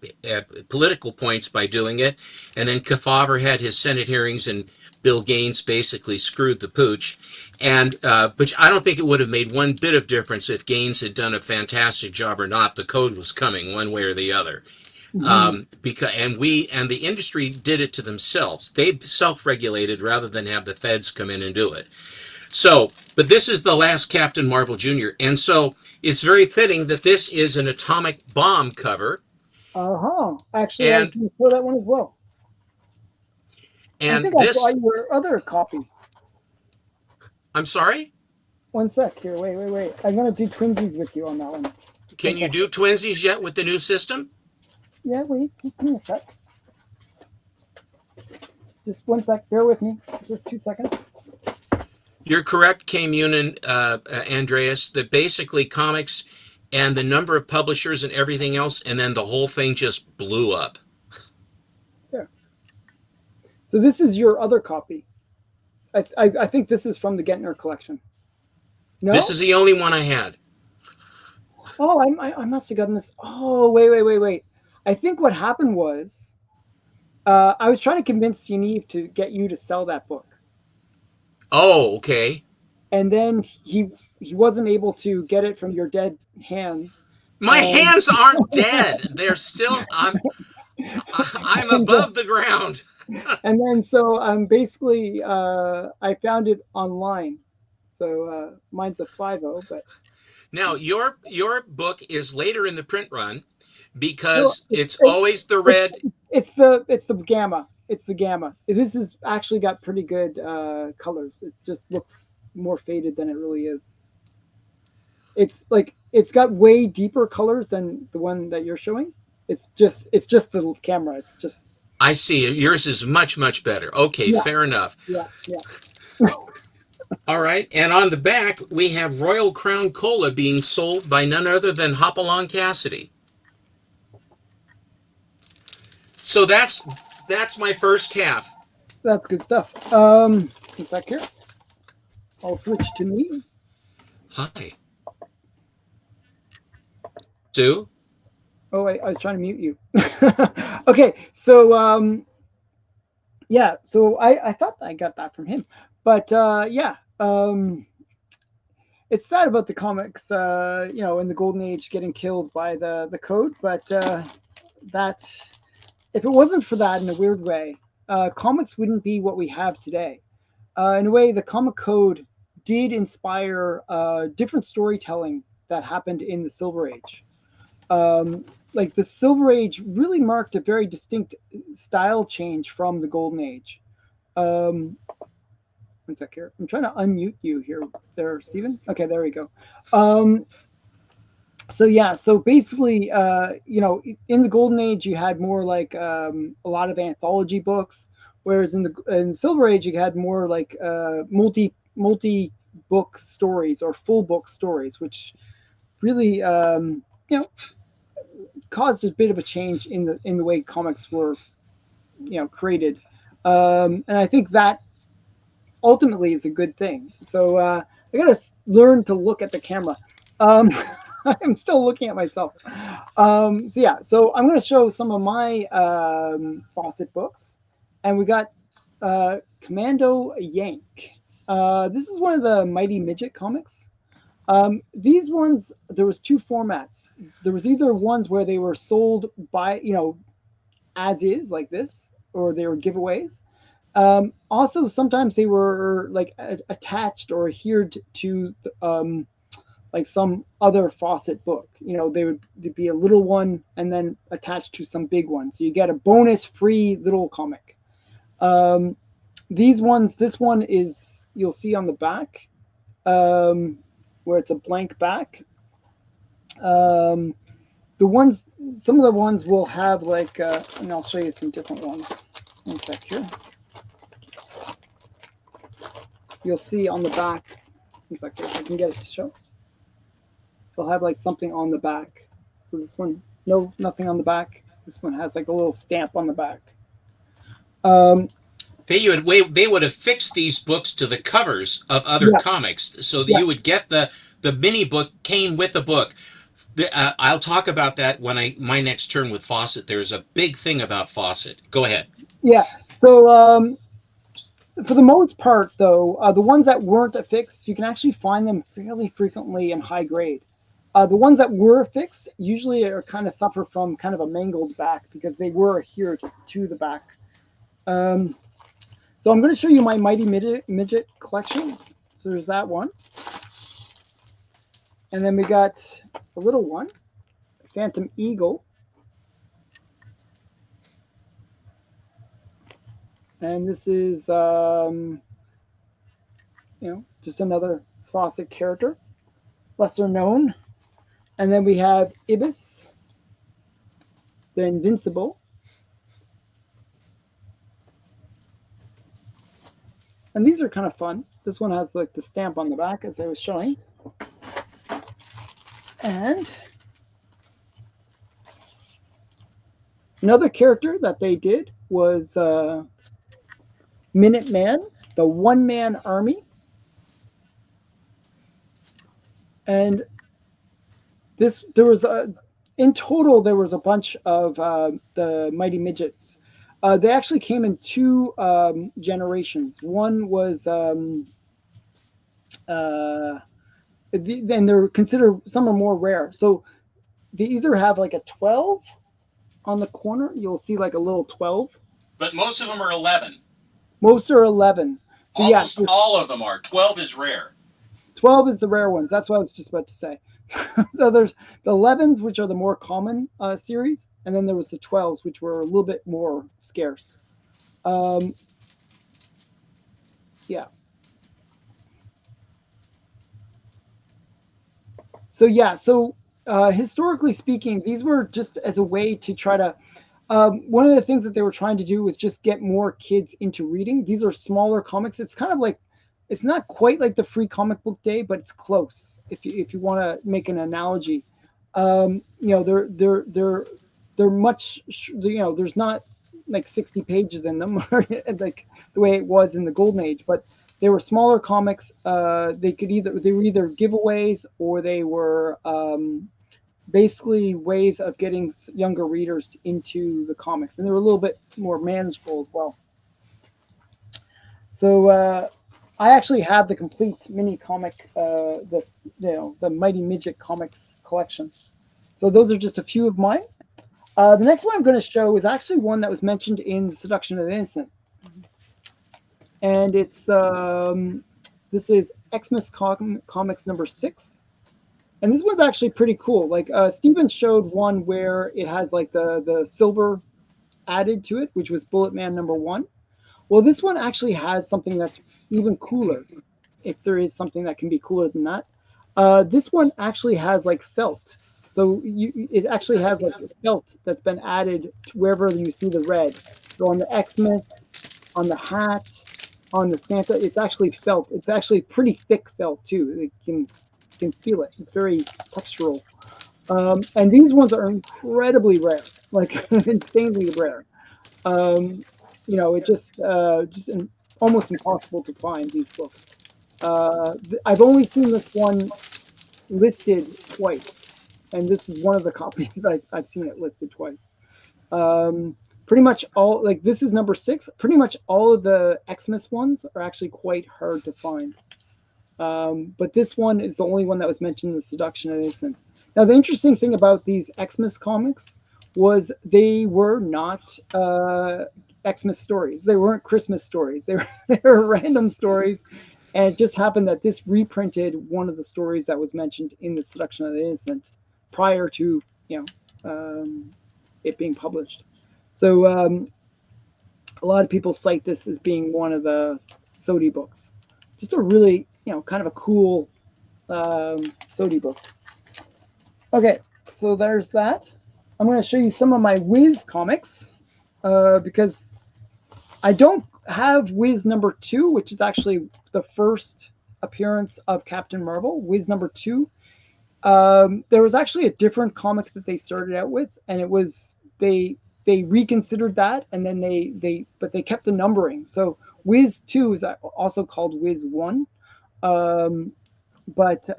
political points by doing it. And then Kefauver had his Senate hearings, and Bill Gaines basically screwed the pooch. And but I don't think it would have made one bit of difference if Gaines had done a fantastic job or not. The code was coming one way or the other. Because and the industry did it to themselves. They self-regulated rather than have the feds come in and do it. So, but this is the last Captain Marvel Jr., and so it's very fitting that this is an atomic bomb cover. Actually, I was And going to show that one as well. I think I this, bought your other copy. I'm sorry. One sec here. Wait. I'm going to do twinsies with you on that one. Can you do twinsies yet with the new system? Yeah, wait. Just give me a sec. Just one sec. Bear with me. Just 2 seconds. You're correct, K. Munin, Andreas, that basically comics and the number of publishers and everything else, and then the whole thing just blew up. There. So this is your other copy. I think this is from the Gentner collection. No? This is the only one I had. Oh, I must have gotten this. Oh, wait. I think what happened was I was trying to convince Yaniv to get you to sell that book. Oh, okay. And then he wasn't able to get it from your dead hands. My hands aren't dead. They're still, I'm above the ground. And then so basically I found it online. So mine's a 5.0, but now your book is later in the print run because it's always the red. It's the gamma. It's the gamma. This has actually got pretty good colors. It just looks more faded than it really is. It's like it's got way deeper colors than the one that you're showing. It's just the camera. It's just. I see. Yours is much better. Okay, yeah. Fair enough. Yeah. All right, and on the back we have Royal Crown Cola being sold by none other than Hopalong Cassidy. So that's my first half. That's good stuff. A sec here. I'll switch to me. Hi. Sue? Oh, wait, I was trying to mute you. Okay, so yeah, so I thought I got that from him, but yeah, it's sad about the comics, in the Golden Age getting killed by the code, but that if it wasn't for that in a weird way, comics wouldn't be what we have today. In a way, the comic code did inspire different storytelling that happened in the Silver Age. Like the Silver Age really marked a very distinct style change from the Golden Age. One sec here. I'm trying to unmute you here, there, Stephen. Okay, there we go. So yeah, so basically, in the Golden Age, you had more like a lot of anthology books, whereas in the Silver Age, you had more like multi book stories or full book stories, which really caused a bit of a change in the way comics were created, and I think that ultimately is a good thing. So I gotta learn to look at the camera. I'm still looking at myself. So yeah, so I'm going to show some of my Fawcett books, and we got Commando Yank. This is one of the Mighty Midget comics. These ones, there was two formats. There was either ones where they were sold by, as is, like this, or they were giveaways. Also, sometimes they were like attached or adhered to like some other Fawcett book. They would be a little one and then attached to some big one. So you get a bonus free little comic. These ones, this one is, you'll see on the back, where it's a blank back. Some of the ones will have like, and I'll show you some different ones. One sec here. You'll see on the back, one sec here, if I can get it to show. They'll have like something on the back. So this one, nothing on the back. This one has like a little stamp on the back. They would have fixed these books to the covers of other comics, so that you would get the mini book came with the book. I'll talk about that when my next turn with Fawcett. There's a big thing about Fawcett. Go ahead. Yeah. So for the most part, though, the ones that weren't affixed, you can actually find them fairly frequently in high grade. The ones that were fixed usually are kind of suffer from kind of a mangled back because they were adhered to the back. Um, so I'm going to show you my Mighty Midget collection. So there's that one. And then we got a little one, Phantom Eagle. And this is, just another Fawcett character, lesser known. And then we have Ibis, the Invincible. And these are kind of fun. This one has like the stamp on the back, as I was showing. And another character that they did was Minuteman, the one-man army. And there was in total there was a bunch of the Mighty Midgets. They actually came in two generations. One was and they're considered, some are more rare. So they either have like a 12 on the corner. You'll see like a little 12. But most of them are 11. Most are 11. So Almost yeah, all of them are. 12 is rare. 12 is the rare ones. That's what I was just about to say. So there's the 11s, which are the more common series, and then there was the 12s, which were a little bit more scarce. Yeah. So historically speaking, these were just as a way to try to. One of the things that they were trying to do was just get more kids into reading. These are smaller comics. It's kind of like, it's not quite like the free comic book day, but it's close. If you want to make an analogy, they're much, there's not like 60 pages in them, like the way it was in the golden age, but they were smaller comics. They were either giveaways or they were basically ways of getting younger readers into the comics, and they were a little bit more manageable as well. So I actually have the complete mini comic, the Mighty Midget comics collection. So those are just a few of mine. The next one I'm going to show is actually one that was mentioned in The Seduction of the Innocent, and it's this is Xmas Comics number 6. And this one's actually pretty cool. Like Steven showed one where it has like the silver added to it, which was Bullet Man number 1. Well, this one actually has something that's even cooler, if there is something that can be cooler than that. This one actually has like felt. So it actually has like felt that's been added to wherever you see the red. So on the Xmas, on the hat, on the Santa, it's actually felt. It's actually pretty thick felt too. You can feel it. It's very textural. And these ones are incredibly rare, like insanely rare. It just almost impossible to find these books. I've only seen this one listed twice, and this is one of the copies I've seen it listed twice. Pretty much all, like this is number 6. Pretty much all of the Xmas ones are actually quite hard to find. But this one is the only one that was mentioned in The Seduction of Innocence. Now, the interesting thing about these Xmas comics was they were not Xmas stories. They weren't Christmas stories. They were random stories. And it just happened that this reprinted one of the stories that was mentioned in The Seduction of the Innocent prior to it being published. So a lot of people cite this as being one of the Sodi books. Just a really, kind of a cool Sodi book. Okay, so there's that. I'm going to show you some of my Wiz comics because I don't have Wiz number 2, which is actually the first appearance of Captain Marvel. Wiz number 2. There was actually a different comic that they started out with, and it was they reconsidered that, and then they kept the numbering. So Wiz 2 is also called Wiz 1, but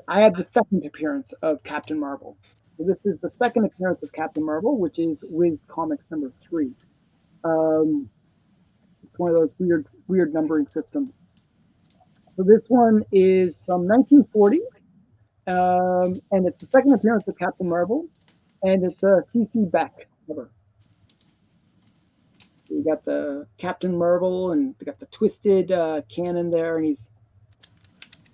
I had the second appearance of Captain Marvel. So this is the second appearance of Captain Marvel, which is Wiz Comics number 3. It's one of those weird numbering systems. So this one is from 1940. And it's the second appearance of Captain Marvel, and it's a CC Beck cover. So you got the Captain Marvel, and you got the twisted cannon there, and he's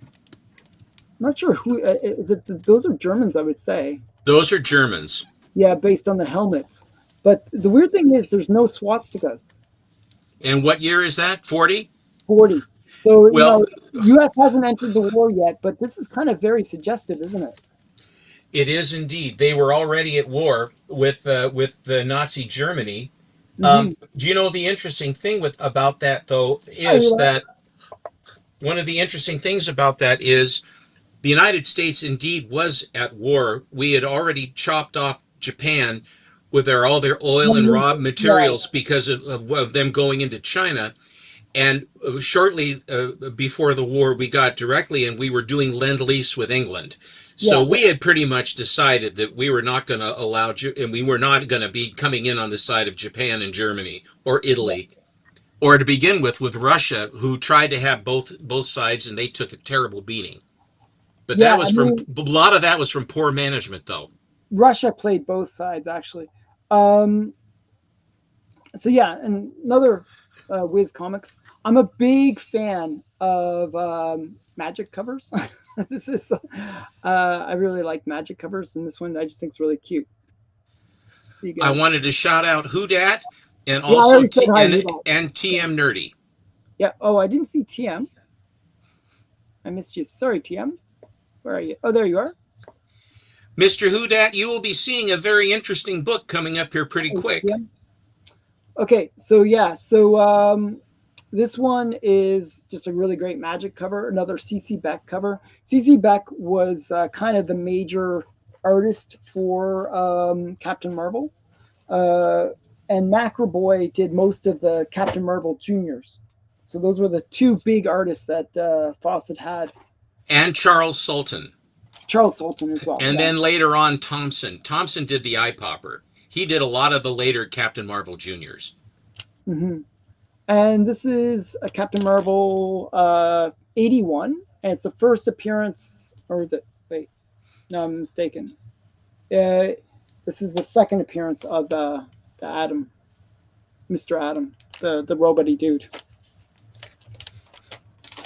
I'm not sure who is it. Those are Germans, I would say. Those are Germans. Yeah, based on the helmets. But the weird thing is, there's no swastikas. And what year is that? 40? 40. So Well, U.S. hasn't entered the war yet, but this is kind of very suggestive, isn't it? it is indeed. They were already at war with the Nazi Germany. Mm-hmm. Do you know the interesting thing about that though Oh, you is know, that one of the interesting things about that is the United States indeed was at war. We had already chopped off Japan with all their oil and raw yeah, materials because of them going into China. And shortly before the war, we got directly and we were doing lend-lease with England. So yeah, we had pretty much decided that we were not going to allow, and we were not going to be coming in on the side of Japan and Germany or yeah, Italy, or to begin with Russia, who tried to have both sides, and they took a terrible beating. But yeah. that I was from mean, a lot of that was from poor management, though. Russia played both sides actually. Um, so yeah, and another Wiz Comics. I'm a big fan of Magic covers. This is I really like Magic covers, and this one I just think is really cute. You I got wanted to shout out Who Dat and yeah, I also already said hi to you. Yeah, TM Nerdy. yeah. Oh, I didn't see TM. I missed you. Sorry, TM. Where are you? Oh, there you are. Mr. Who Dat, you will be seeing a very interesting book coming up here pretty Hey, quick. TM. Okay, so yeah, so this one is just a really great Magic cover, another CC Beck cover. CC Beck was kind of the major artist for Captain Marvel, uh, and Macroboy did most of the Captain Marvel Juniors. So those were the two big artists that Fawcett had. And Charles Sultan. Charles Sultan as well. And Yeah. then later on, Thompson. Thompson did the Eye Popper. He did a lot of the later Captain Marvel Juniors. Hmm. And this is a Captain Marvel 81, and it's the first appearance, or is it? Wait, no, I'm mistaken. Uh, this is the second appearance of the Atom, Mr. Atom, the roboty dude.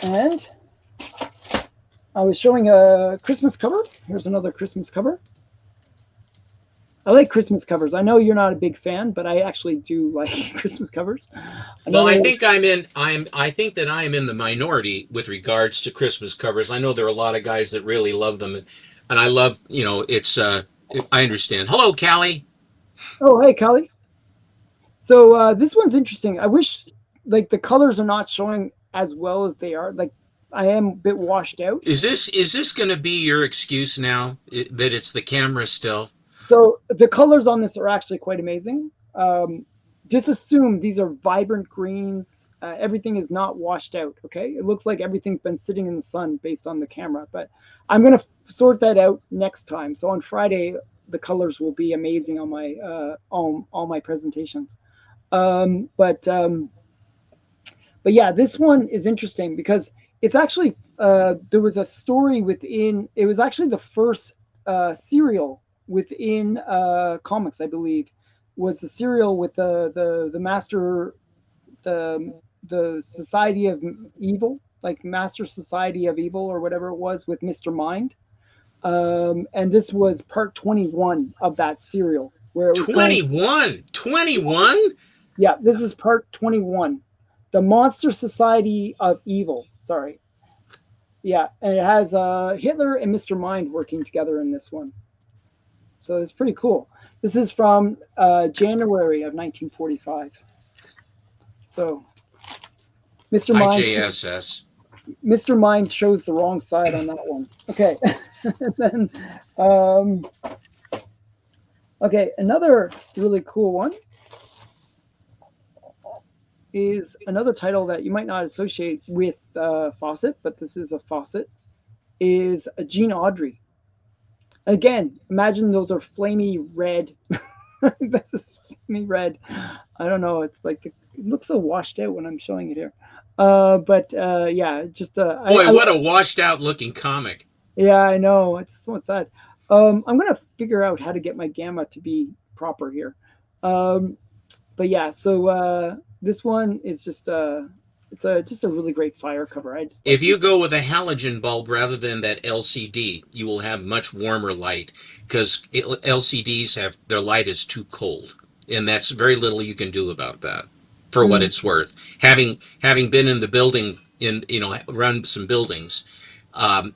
And I was showing a Christmas cover. Here's another Christmas cover. I like Christmas covers. I know you're not a big fan, but I actually do like Christmas covers. Well, I Another, think I think that I am in the minority with regards to Christmas covers. I know there are a lot of guys that really love them, and I love, it's I understand. Hello, Callie. oh, hey, Kelly. So this one's interesting. I wish like the colors are not showing as well as they are. Like I am a bit washed out. Is this going to be your excuse now that it's the camera still? So the colors on this are actually quite amazing. Just assume these are vibrant greens. Everything is not washed out. Okay, it looks like everything's been sitting in the sun based on the camera. But I'm gonna sort that out next time. So on Friday, the colors will be amazing on my all my presentations. Um, but um, but yeah, this one is interesting because it's actually there was a story within. It was actually the first serial within comics, I believe, was the serial with the master the Society of Evil, like Master Society of Evil or whatever it was, with Mr. Mind. And this was part 21 of that serial where it was going. 21, 21. Yeah, this is part 21. The Monster Society of Evil. Sorry. Yeah, and it has Hitler and Mr. Mind working together in this one. So it's pretty cool. This is from January of 1945. So Mr. Mind, IJSS. Mr. Mind chose the wrong side on that one. Okay, then okay, another really cool one is another title that you might not associate with Fawcett, but this is a Fawcett, is a Gene Audrey. Again, imagine those are flamey red. This is flamey red. I don't know. It's like it looks so washed out when I'm showing it here. But yeah, just Boy, what a washed out looking comic. Yeah, I know. It's so sad. I'm gonna figure out how to get my gamma to be proper here. Um, but yeah, so this one is just it's a just a really great fire cover. I just like If the you go with a halogen bulb rather than that LCD, you will have much warmer light because LCDs have their light is too cold, and that's very little you can do about that. For what mm, it's worth, having been in the building in run some buildings,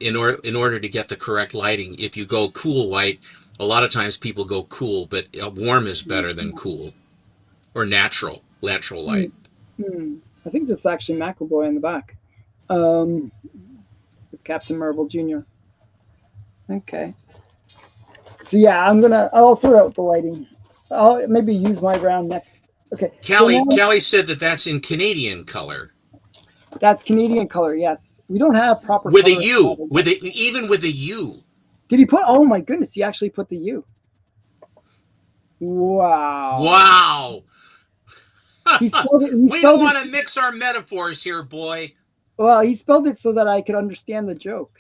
in order to get the correct lighting, if you go cool white, a lot of times people go cool, but warm is better than cool or natural mm, light. I think this is actually McAvoy in the back. Um, with Captain Marvel Jr. Okay. So yeah, I'll sort out the lighting. I'll maybe use my round next. Okay. So Callie now Callie said that that's in Canadian color. that's Canadian color. Yes, we don't have proper With a color in U, Canada with yet. a, even with a U. Did he put? Oh my goodness, he actually put the U. Wow. Wow. He spelled it. He We don't spelled it. want to mix our metaphors here, boy. Well, he spelled it so that I could understand the joke.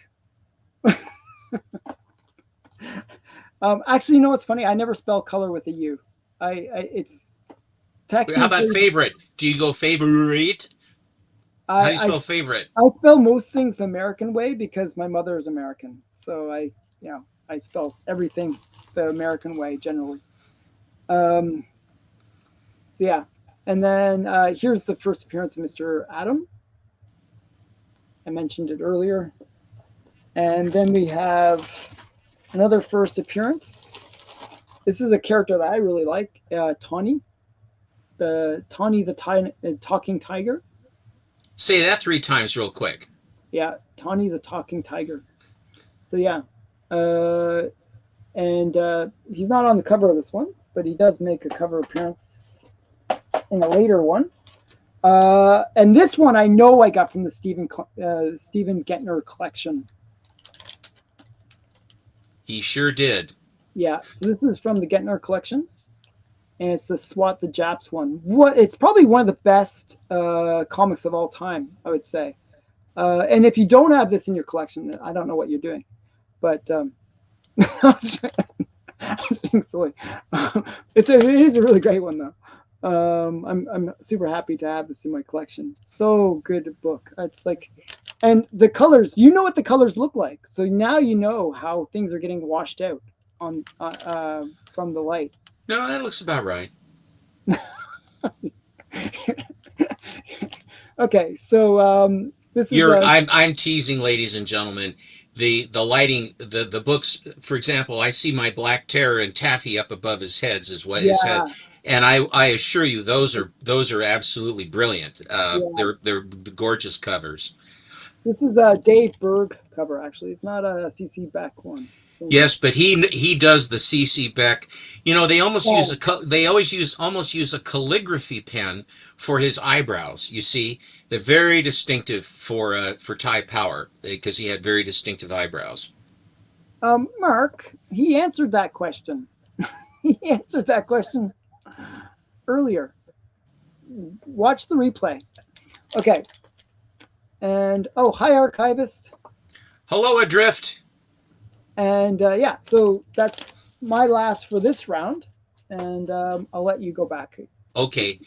Actually, you know what's funny? I never spell color with a U. It's How about technically favorite? Do you go favorite? How do you I spell favorite? I spell most things the American way because my mother is American. So I spell everything the American way generally. Um, so yeah, and then here's the first appearance of Mr. Adam. I mentioned it earlier, and then we have another first appearance. This is a character that I really like, Tawny the talking tiger. Say that 3 times real quick. Yeah, Tawny the talking tiger. So yeah, uh, and he's not on the cover of this one, but he does make a cover appearance in a later one. And this one I know I got from the Stephen Gettner collection. He sure did. Yeah, so this is from the Gettner collection, and it's the SWAT the Japs one. It's probably one of the best comics of all time, I would say. And if you don't have this in your collection, I don't know what you're doing. But I was being silly. It is a really great one though. I'm super happy to have this in my collection. So good book. It's like, and the colors. You know what the colors look like, so now you know how things are getting washed out on from the light. No, that looks about right. Okay, so this is You're I'm teasing, ladies and gentlemen. The lighting, the books, for example, I see my Black Terror and Taffy up above his heads, is what his head, yeah, and I assure you those are absolutely brilliant. yeah. They're gorgeous covers. This is a Dave Berg cover. Actually, it's not a CC Beck one. Yes, but he does the CC Beck. They almost use Oh, they always use a calligraphy pen for his eyebrows. You see, they're very distinctive for Ty Power because he had very distinctive eyebrows. Mark, he answered that question. He answered that question earlier. Watch the replay. Okay. And oh, hi, archivist. Hello, Adrift. And yeah, so that's my last for this round. And I'll let you go back. Okay.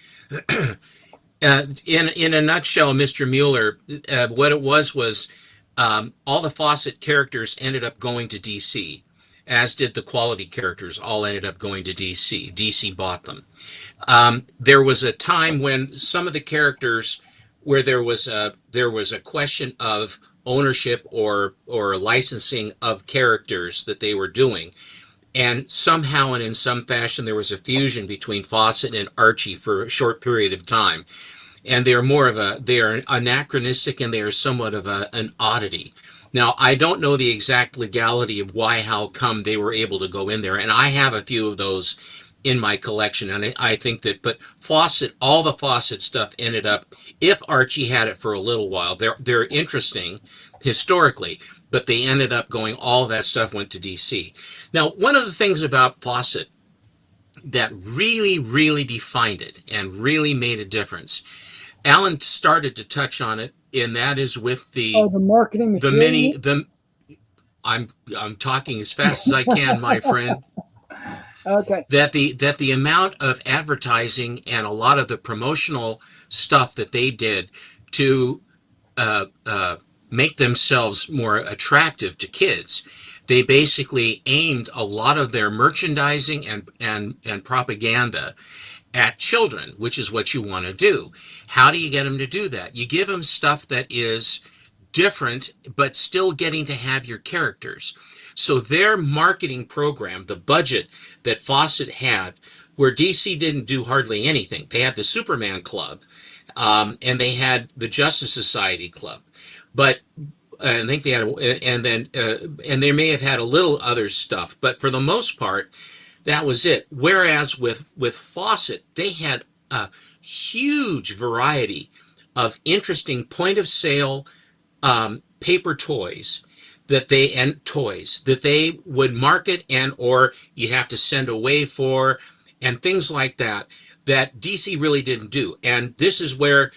In a nutshell, Mr. Mueller, what it was all the Fawcett characters ended up going to DC, as did the quality characters. All ended up going to DC. DC bought them. There was a time when some of the characters, where there was a question of ownership or licensing of characters that they were doing, and somehow and in some fashion there was a fusion between Fawcett and Archie for a short period of time, and they are anachronistic, and they are somewhat of an oddity. Now, I don't know the exact legality of why, how come they were able to go in there, and I have a few of those in my collection, and I think that, but Fawcett, all the Fawcett stuff ended up, if Archie had it for a little while, they're interesting historically, but they ended up going, all of that stuff went to DC. Now, one of the things about Fawcett that really, really defined it and really made a difference, Alan started to touch on it, and that is with Oh, the marketing the mini material. the I'm talking as fast as I can, my friend. Okay. That the amount of advertising and a lot of the promotional stuff that they did to uh, uh, make themselves more attractive to kids, they basically aimed a lot of their merchandising and propaganda at children, which is what you want to do. How do you get them to do that? You give them stuff that is different, but still getting to have your characters. So their marketing program, the budget that Fawcett had, where DC didn't do hardly anything. They had the Superman Club, and they had the Justice Society Club, but I think they had, and they may have had a little other stuff, but for the most part, that was it. Whereas with Fawcett, they had a huge variety of interesting point of sale paper toys that they would market and or you have to send away for and things like that that DC really didn't do. And this is where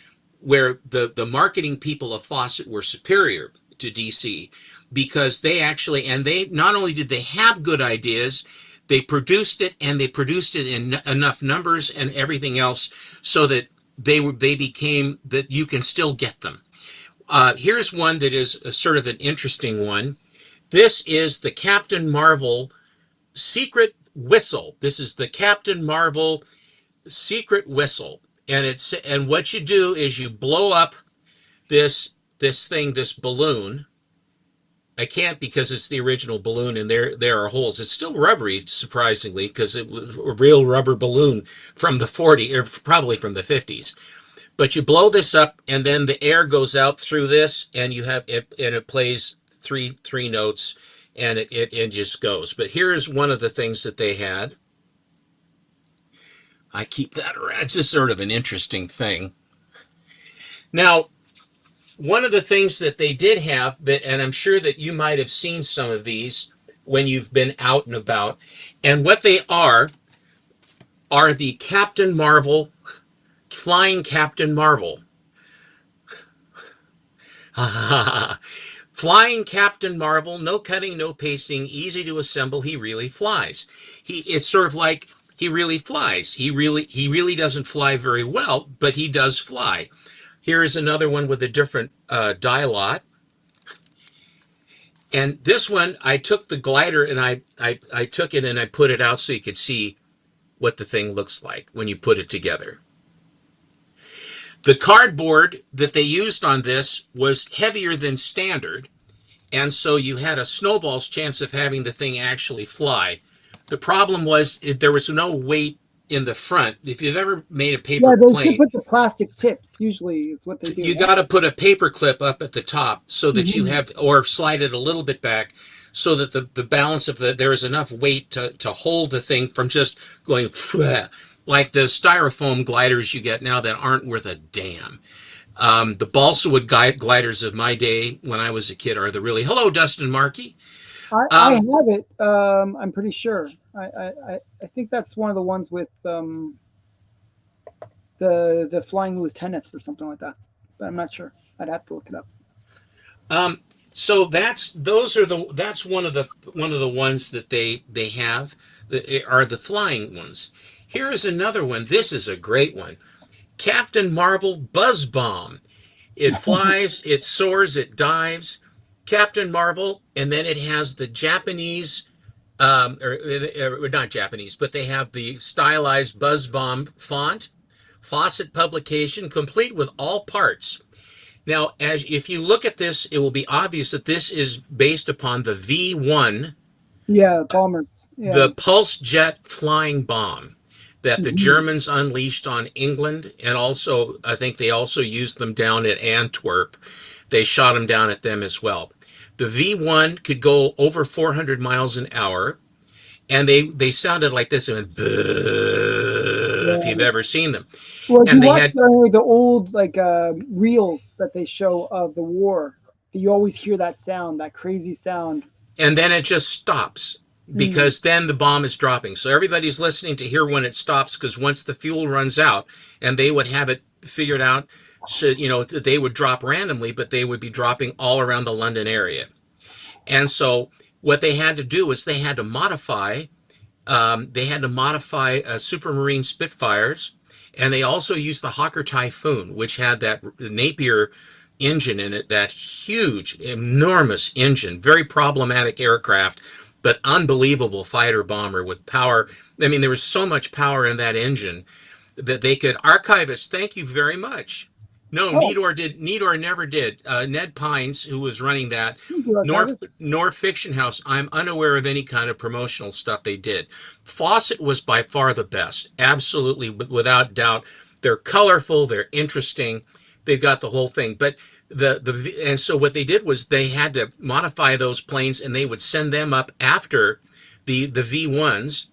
the marketing people of Fawcett were superior to DC because they actually and they not only did they have good ideas, they produced it and they produced it in enough numbers and everything else so that they became that you can still get them. Here's one that is a sort of an interesting one. This is the Captain Marvel secret whistle. This is the Captain Marvel secret whistle, and what you do is you blow up this balloon. I can't because it's the original balloon and there are holes. It's still rubbery, surprisingly, because it was a real rubber balloon from the 40s, or probably from the 50s. But you blow this up, and then the air goes out through this, and you have it, and it plays three notes, and it just goes. But here is one of the things that they had. I keep that around. It's just sort of an interesting thing. Now, one of the things that they did have that, and I'm sure that you might have seen some of these when you've been out and about, and what they are the Captain Marvel, Flying Captain Marvel. Flying Captain Marvel, no cutting, no pasting, easy to assemble. He really flies. It's sort of like he really flies. He really doesn't fly very well, but he does fly. Here is another one with a different die lot. And this one, I took the glider and I took it and I put it out so you could see what the thing looks like when you put it together. The cardboard that they used on this was heavier than standard, and so you had a snowball's chance of having the thing actually fly. The problem was there was no weight in the front. If you've ever made a paper Yeah, they should plane, put the plastic tips. Usually, is what they do. you got to put a paper clip up at the top so that you have, or slide it a little bit back so that the balance of there is enough weight to hold the thing from just going like the styrofoam gliders you get now that aren't worth a damn. The balsa wood gliders of my day when I was a kid are the really, hello, Dustin Markey. I have it. I'm pretty sure. I think that's one of the ones with the flying lieutenants or something like that. But I'm not sure. I'd have to look it up. So that's one of the ones that they have that are the flying ones. Here is another one. This is a great one. Captain Marvel Buzz Bomb. It flies, it soars, it dives. Captain Marvel, and then it has the Japanese, or not Japanese, but they have the stylized Buzz Bomb font, Fawcett publication, complete with all parts. Now, if you look at this, it will be obvious that this is based upon the V1, Yeah, bombers. Yeah. the pulse jet flying bomb that the Germans unleashed on England, and also I think they also used them down at Antwerp. They shot them down at them as well. The V1 could go over 400 miles an hour, and they sounded like this. And if you've ever seen them, Well, if and you they watch had, the old reels that they show of the war, you always hear that sound, that crazy sound. and then it just stops because then the bomb is dropping. So everybody's listening to hear when it stops, because once the fuel runs out, and they would have it figured out, so they would drop randomly, but they would be dropping all around the London area. And so what they had to do is they had to modify Supermarine Spitfires, and they also used the Hawker Typhoon, which had that Napier engine in it, that huge, enormous engine, very problematic aircraft, but unbelievable fighter bomber with power. I mean, there was so much power in that engine that they could. Archivist, thank you very much. No, Oh, Nidor never did. Ned Pines, who was running that, thank you, Nor Archivist. Nor Fiction House, I'm unaware of any kind of promotional stuff they did. Fawcett was by far the best, absolutely, without doubt. They're colorful, they're interesting, they've got the whole thing. But and so what they did was they had to modify those planes, and they would send them up after the V1s.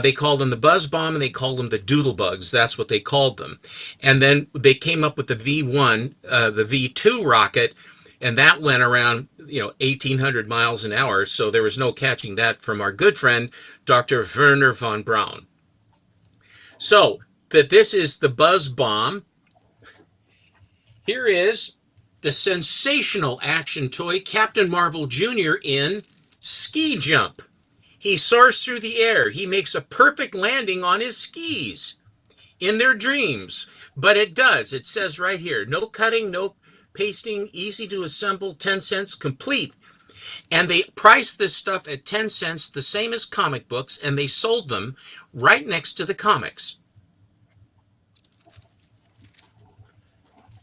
They called them the Buzz Bomb, and they called them the Doodle Bugs. That's what they called them. And then they came up with the V1, the V2 rocket, and that went around 1,800 miles an hour. So there was no catching that from our good friend Dr. Werner von Braun. So that this is the Buzz Bomb. Here is the sensational action toy Captain Marvel Jr. in Ski Jump. He soars through the air. He makes a perfect landing on his skis in their dreams. But it does. It says right here, no cutting, no pasting, easy to assemble, 10 cents, complete. And they priced this stuff at 10 cents, the same as comic books, and they sold them right next to the comics.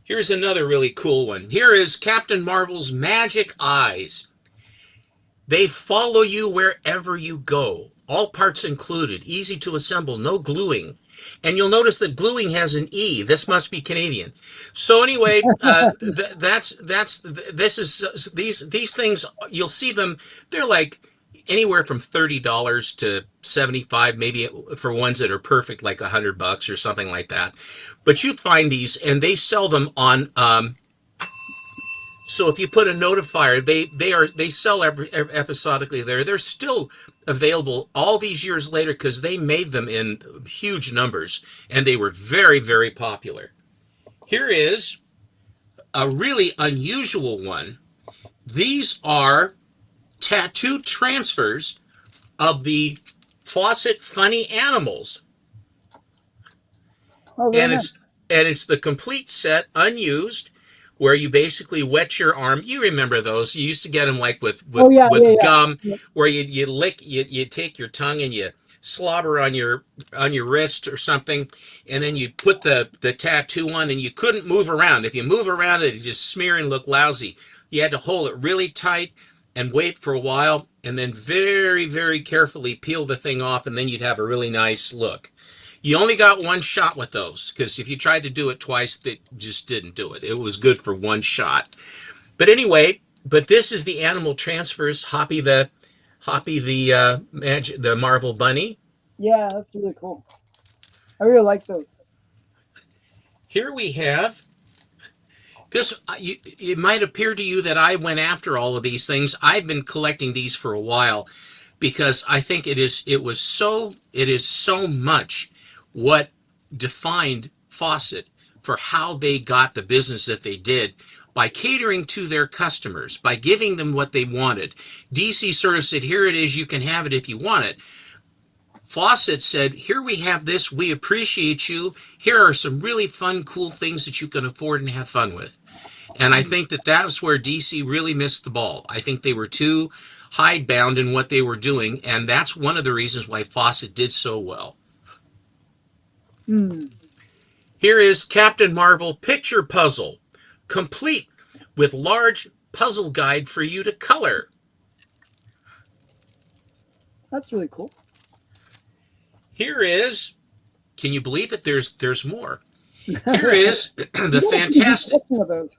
Here's another really cool one. Here is Captain Marvel's Magic Eyes. They follow you wherever you go. All parts included, easy to assemble, no gluing. And you'll notice that gluing has an E. This must be Canadian. So anyway, these things. You'll see them. They're like anywhere from $30 to 75, maybe for ones that are perfect, like $100 or something like that. But you find these, and they sell them on. So if you put a notifier, they sell episodically there. They're still available all these years later because they made them in huge numbers, and they were very, very popular. Here is a really unusual one. These are tattoo transfers of the Fawcett Funny Animals, Oh, very and nice. it's the complete set, unused, where you basically wet your arm. You remember those? You used to get them like with Oh, yeah, yeah, with yeah. gum, Yeah. where you lick, you take your tongue and you slobber on your wrist or something, and then you put the tattoo on, and you couldn't move around. If you move around, it just smear and look lousy. You had to hold it really tight and wait for a while, and then very, very carefully peel the thing off, and then you'd have a really nice look. You only got one shot with those because if you tried to do it twice, they just didn't do it. It was good for one shot. But anyway, but this is the animal transfers. The Marvel Bunny. Yeah, that's really cool. I really like those. Here we have this. It might appear to you that I went after all of these things. I've been collecting these for a while because I think it is so much what defined Fawcett for how they got the business that they did by catering to their customers, by giving them what they wanted. DC sort of said, here it is, you can have it if you want it. Fawcett said, here we have this, we appreciate you. Here are some really fun, cool things that you can afford and have fun with. And I think that was where DC really missed the ball. I think they were too hidebound in what they were doing, and that's one of the reasons why Fawcett did so well. Hmm. Here is Captain Marvel Picture Puzzle, complete with large puzzle guide for you to color. That's really cool. Here is, can you believe it? There's more. Here is You the got a pretty good fantastic. collection of those.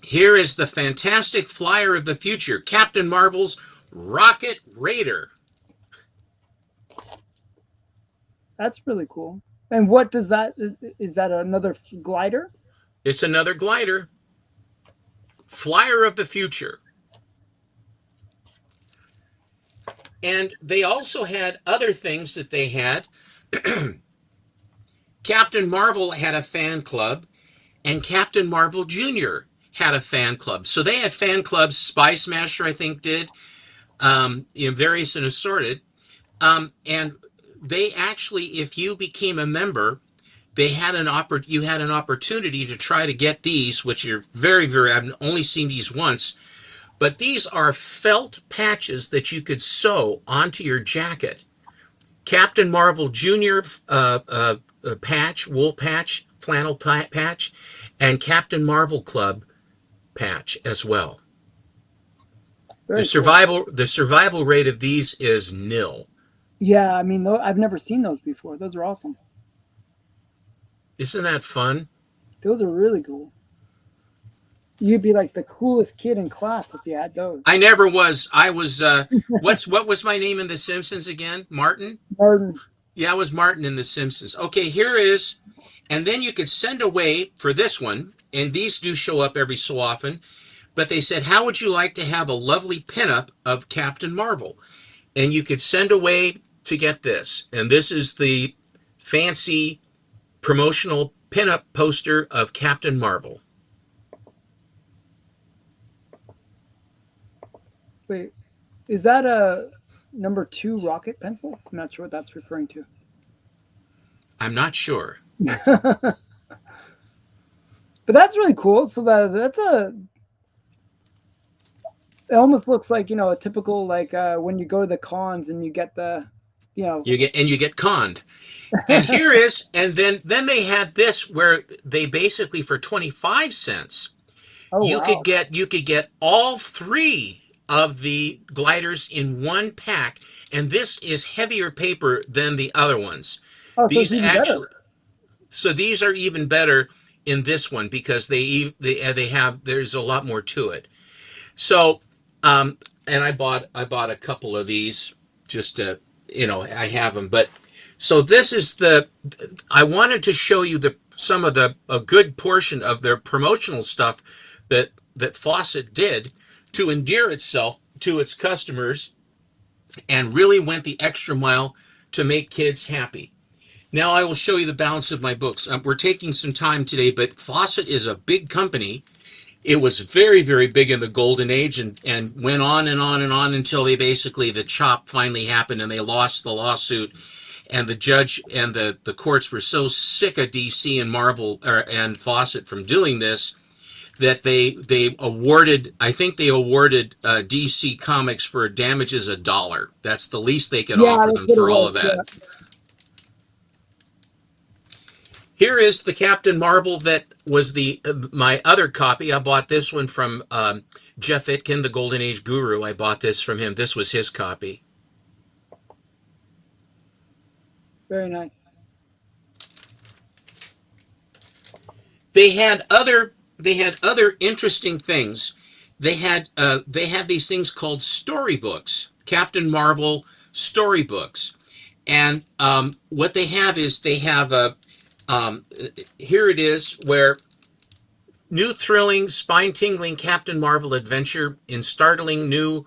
Here is the fantastic flyer of the future, Captain Marvel's Rocket Raider. That's really cool. And what does that? Is that another glider? It's another glider. Flyer of the future. And they also had other things that they had. Captain Marvel had a fan club, and Captain Marvel Jr. had a fan club. So they had fan clubs. Spy Smasher, I think, did, various and assorted. And they actually, if you became a member, you had an opportunity to try to get these, which are very, very. I've only seen these once, but these are felt patches that you could sew onto your jacket. Captain Marvel Junior patch, wool patch, flannel patch, and Captain Marvel Club patch as well. Very cool. The survival rate of these is nil. Yeah, I mean, I've never seen those before. Those are awesome. Isn't that fun? Those are really cool. You'd be like the coolest kid in class if you had those. I never was. I was. What was my name in The Simpsons again? Martin. Martin. Yeah, I was Martin in The Simpsons. Okay, here is, and then you could send away for this one, and these do show up every so often. But they said, how would you like to have a lovely pinup of Captain Marvel? And you could send away to get this. And this is the fancy promotional pinup poster of Captain Marvel. Wait, is that a number 2 rocket pencil? I'm not sure what that's referring to. I'm not sure. But that's really cool. So that's it almost looks like, a typical, like when you go to the cons and you get the, you get conned. And here is, and then they had this where they basically for 25 cents oh you wow. could get all 3 of the gliders in one pack, and this is heavier paper than the other ones. Oh, so These it's even actually better. So these are even better in this one because they have, there's a lot more to it. So and I bought a couple of these just to, I have them. But so this is I wanted to show you some of a good portion of their promotional stuff that Fawcett did to endear itself to its customers and really went the extra mile to make kids happy. Now I will show you the balance of my books. We're taking some time today, but Fawcett is a big company. It was very, very big in the golden age and went on and on and on until the chop finally happened and they lost the lawsuit. And the judge and the courts were so sick of DC and Marvel and Fawcett from doing this that they awarded, I think they awarded DC Comics for damages $1. That's the least they could offer That's them what it for all was. of that. Yeah. Here is the Captain Marvel that was my other copy. I bought this one from Jeff Itkin, the Golden Age Guru. I bought this from him. This was his copy. Very nice. They had other interesting things. They had these things called storybooks, Captain Marvel storybooks, and what they have is they have here it is, where new thrilling, spine-tingling Captain Marvel adventure in startling new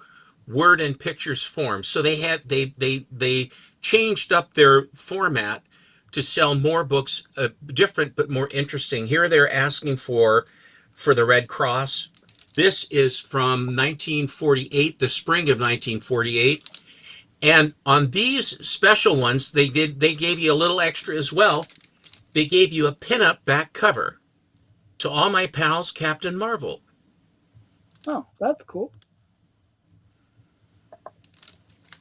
word and pictures form. So they changed up their format to sell more books, different but more interesting. Here they're asking for the Red Cross. This is from 1948, the spring of 1948. And on these special ones, they gave you a little extra as well. They gave you a pinup back cover. To all my pals, Captain Marvel. Oh, that's cool.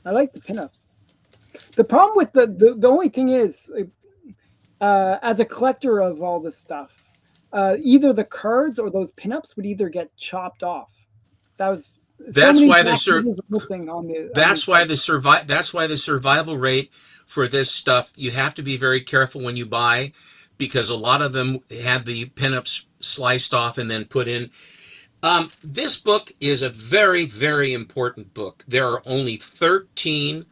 I like the pinups. The problem with the only thing is, as a collector of all this stuff, either the cards or those pinups would either get chopped off. That's why the survival rate for this stuff, you have to be very careful when you buy, because a lot of them had the pinups sliced off and then put in. This book is a very, very important book. There are only 13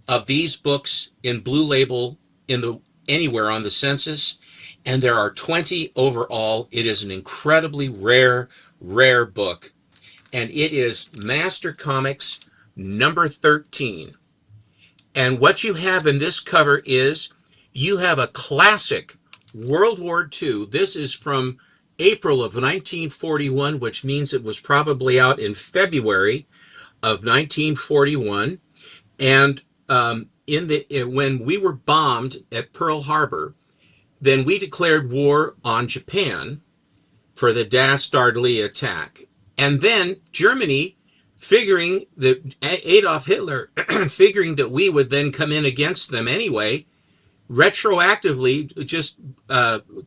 of these books in Blue Label anywhere on the census, and there are 20 overall. It is an incredibly rare book, and it is Master Comics number 13. And what you have in this cover is you have a classic World War II. This is from April of 1941, which means it was probably out in February of 1941. And when we were bombed at Pearl Harbor, then we declared war on Japan for the dastardly attack. And then Germany, figuring that Adolf Hitler, figuring that we would then come in against them anyway, retroactively, just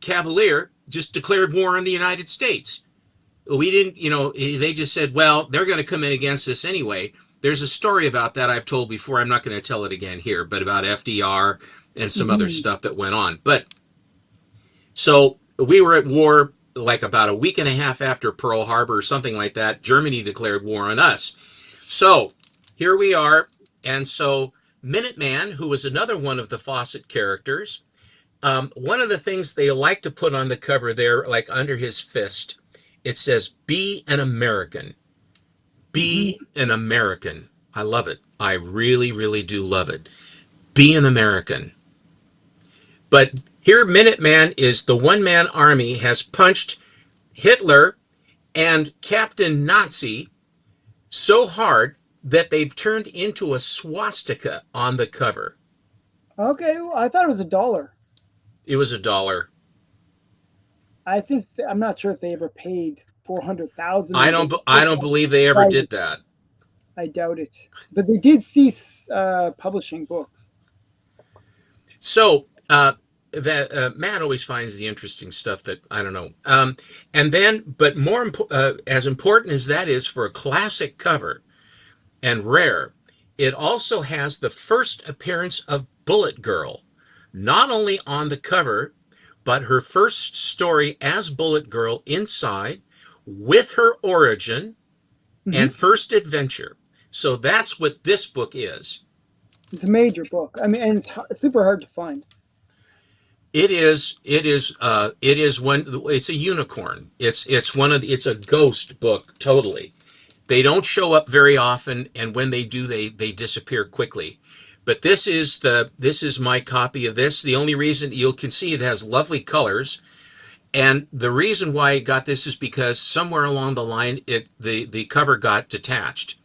cavalier, just declared war on the United States. We didn't, they just said, well, they're going to come in against us anyway. There's a story about that I've told before. I'm not going to tell it again here, but about FDR and some other stuff that went on. But so we were at war like about a week and a half after Pearl Harbor or something like that. Germany declared war on us. So here we are. And so Minuteman, who was another one of the Fawcett characters, one of the things they like to put on the cover there, like under his fist, it says, "Be an American." Be an American. I love it. I really, really do love it. Be an American. But here, Minuteman is the one-man army has punched Hitler and Captain Nazi so hard that they've turned into a swastika on the cover. Okay, well, I thought it was $1. It was $1. I'm not sure if they ever paid 400,000. I don't believe they ever did that. I doubt it. But they did cease publishing books. So Matt always finds the interesting stuff that I don't know. And then, but more as important as that is for a classic cover and rare, it also has the first appearance of Bullet Girl, not only on the cover, but her first story as Bullet Girl inside, with her origin and first adventure. So that's what this book is. It's a major book. I mean, and it's super hard to find. It is it's a unicorn. It's a ghost book totally. They don't show up very often, and when they do, they disappear quickly. But this is my copy of this. The only reason you can see it has lovely colors. And the reason why I got this is because somewhere along the line, the cover got detached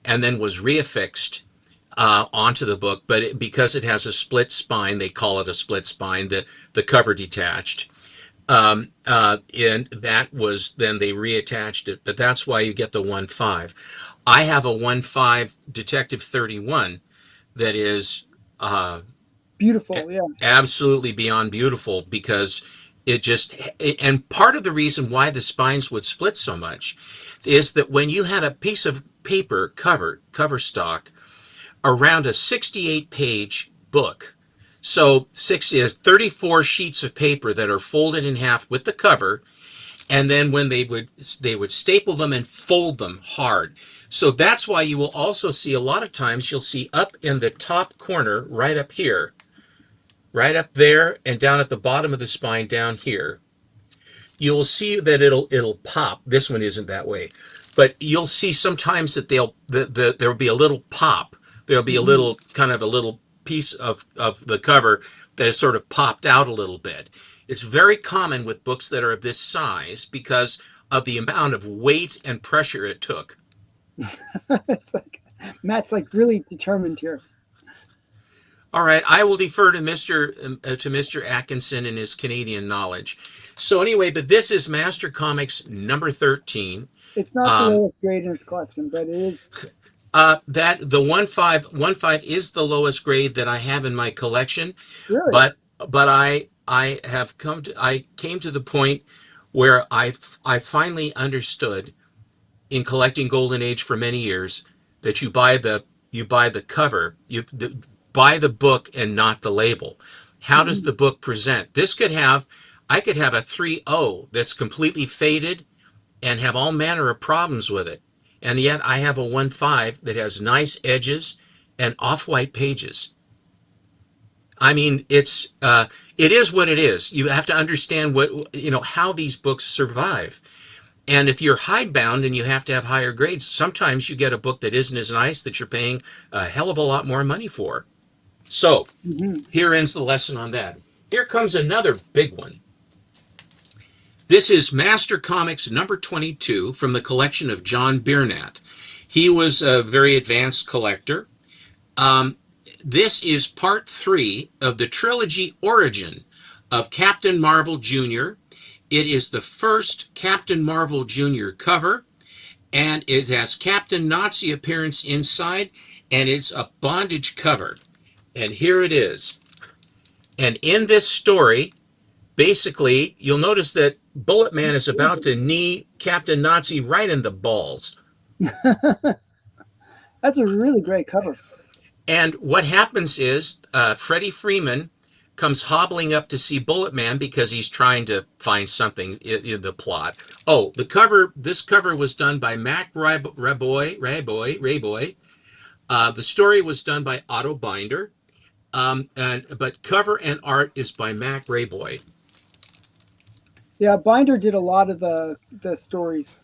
and then was reaffixed onto the book. But because it has a split spine, they call it a split spine, the cover detached. And that was, then they reattached it. But that's why you get the 1.5. I have a 1.5 Detective 31 that is beautiful, yeah. Absolutely beyond beautiful, because and part of the reason why the spines would split so much is that when you had a piece of paper cover stock around a 68-page book, so 34 sheets of paper that are folded in half with the cover, and then when they would staple them and fold them hard. So that's why you will also see a lot of times you'll see up in the top corner, right up here, right up there, and down at the bottom of the spine down here, you'll see that it'll pop. This one isn't that way, but you'll see sometimes that there'll be a little pop. There'll be a little kind of a little piece of the cover that is sort of popped out a little bit. It's very common with books that are of this size because of the amount of weight and pressure it took. It's like Matt's like really determined here. All right, I will defer to Mr. Atkinson and his Canadian knowledge. So anyway, but this is Master Comics number 13. It's not the lowest grade in his collection, but it is. That the 1.5 is the lowest grade that I have in my collection. Really? But I came to the point where I finally understood, in collecting Golden Age for many years, that you buy the cover, buy the book and not the label. How does the book present? I could have a 3.0 that's completely faded and have all manner of problems with it. And yet I have a 1.5 that has nice edges and off-white pages. I mean, it is what it is. You have to understand how these books survive. And if you're hidebound and you have to have higher grades, sometimes you get a book that isn't as nice that you're paying a hell of a lot more money for. So here ends the lesson on that. Here comes another big one. This is Master Comics number 22 from the collection of John Biernat. He was a very advanced collector. Um, this is part 3 of the trilogy Origin of Captain Marvel Jr. It is the first Captain Marvel Jr. cover, and it has Captain Nazi appearance inside, and it's a bondage cover. And here it is. And in this story, basically, you'll notice that Bullet Man is about to knee Captain Nazi right in the balls. That's a really great cover. And what happens is Freddie Freeman comes hobbling up to see Bullet Man because he's trying to find something in the plot. Oh, this cover was done by Mac Raboy. The story was done by Otto Binder, but cover and art is by Mac Raboy. Yeah, Binder did a lot of the stories.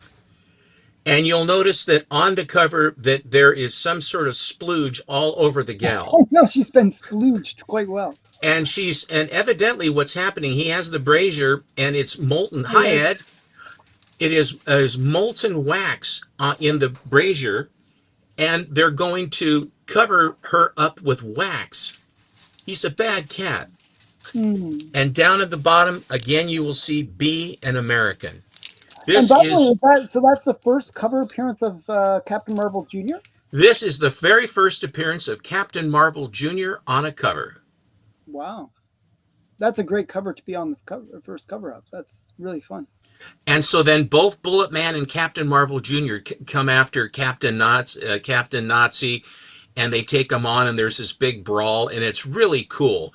And you'll notice that on the cover that there is some sort of splooge all over the gal. I know she's been splooged quite well. And evidently what's happening, he has the brazier and it's molten. Hi, Ed. It is molten wax in the brazier, and they're going to cover her up with wax. He's a bad cat. And down at the bottom, again, you will see Be an American. This so that's the first cover appearance of Captain Marvel Jr.? This is the very first appearance of Captain Marvel Jr. on a cover. Wow. That's a great cover to be on the first cover up. That's really fun. And so then both Bullet Man and Captain Marvel Jr. come after Captain Nazi, and they take him on, and there's this big brawl, and it's really cool.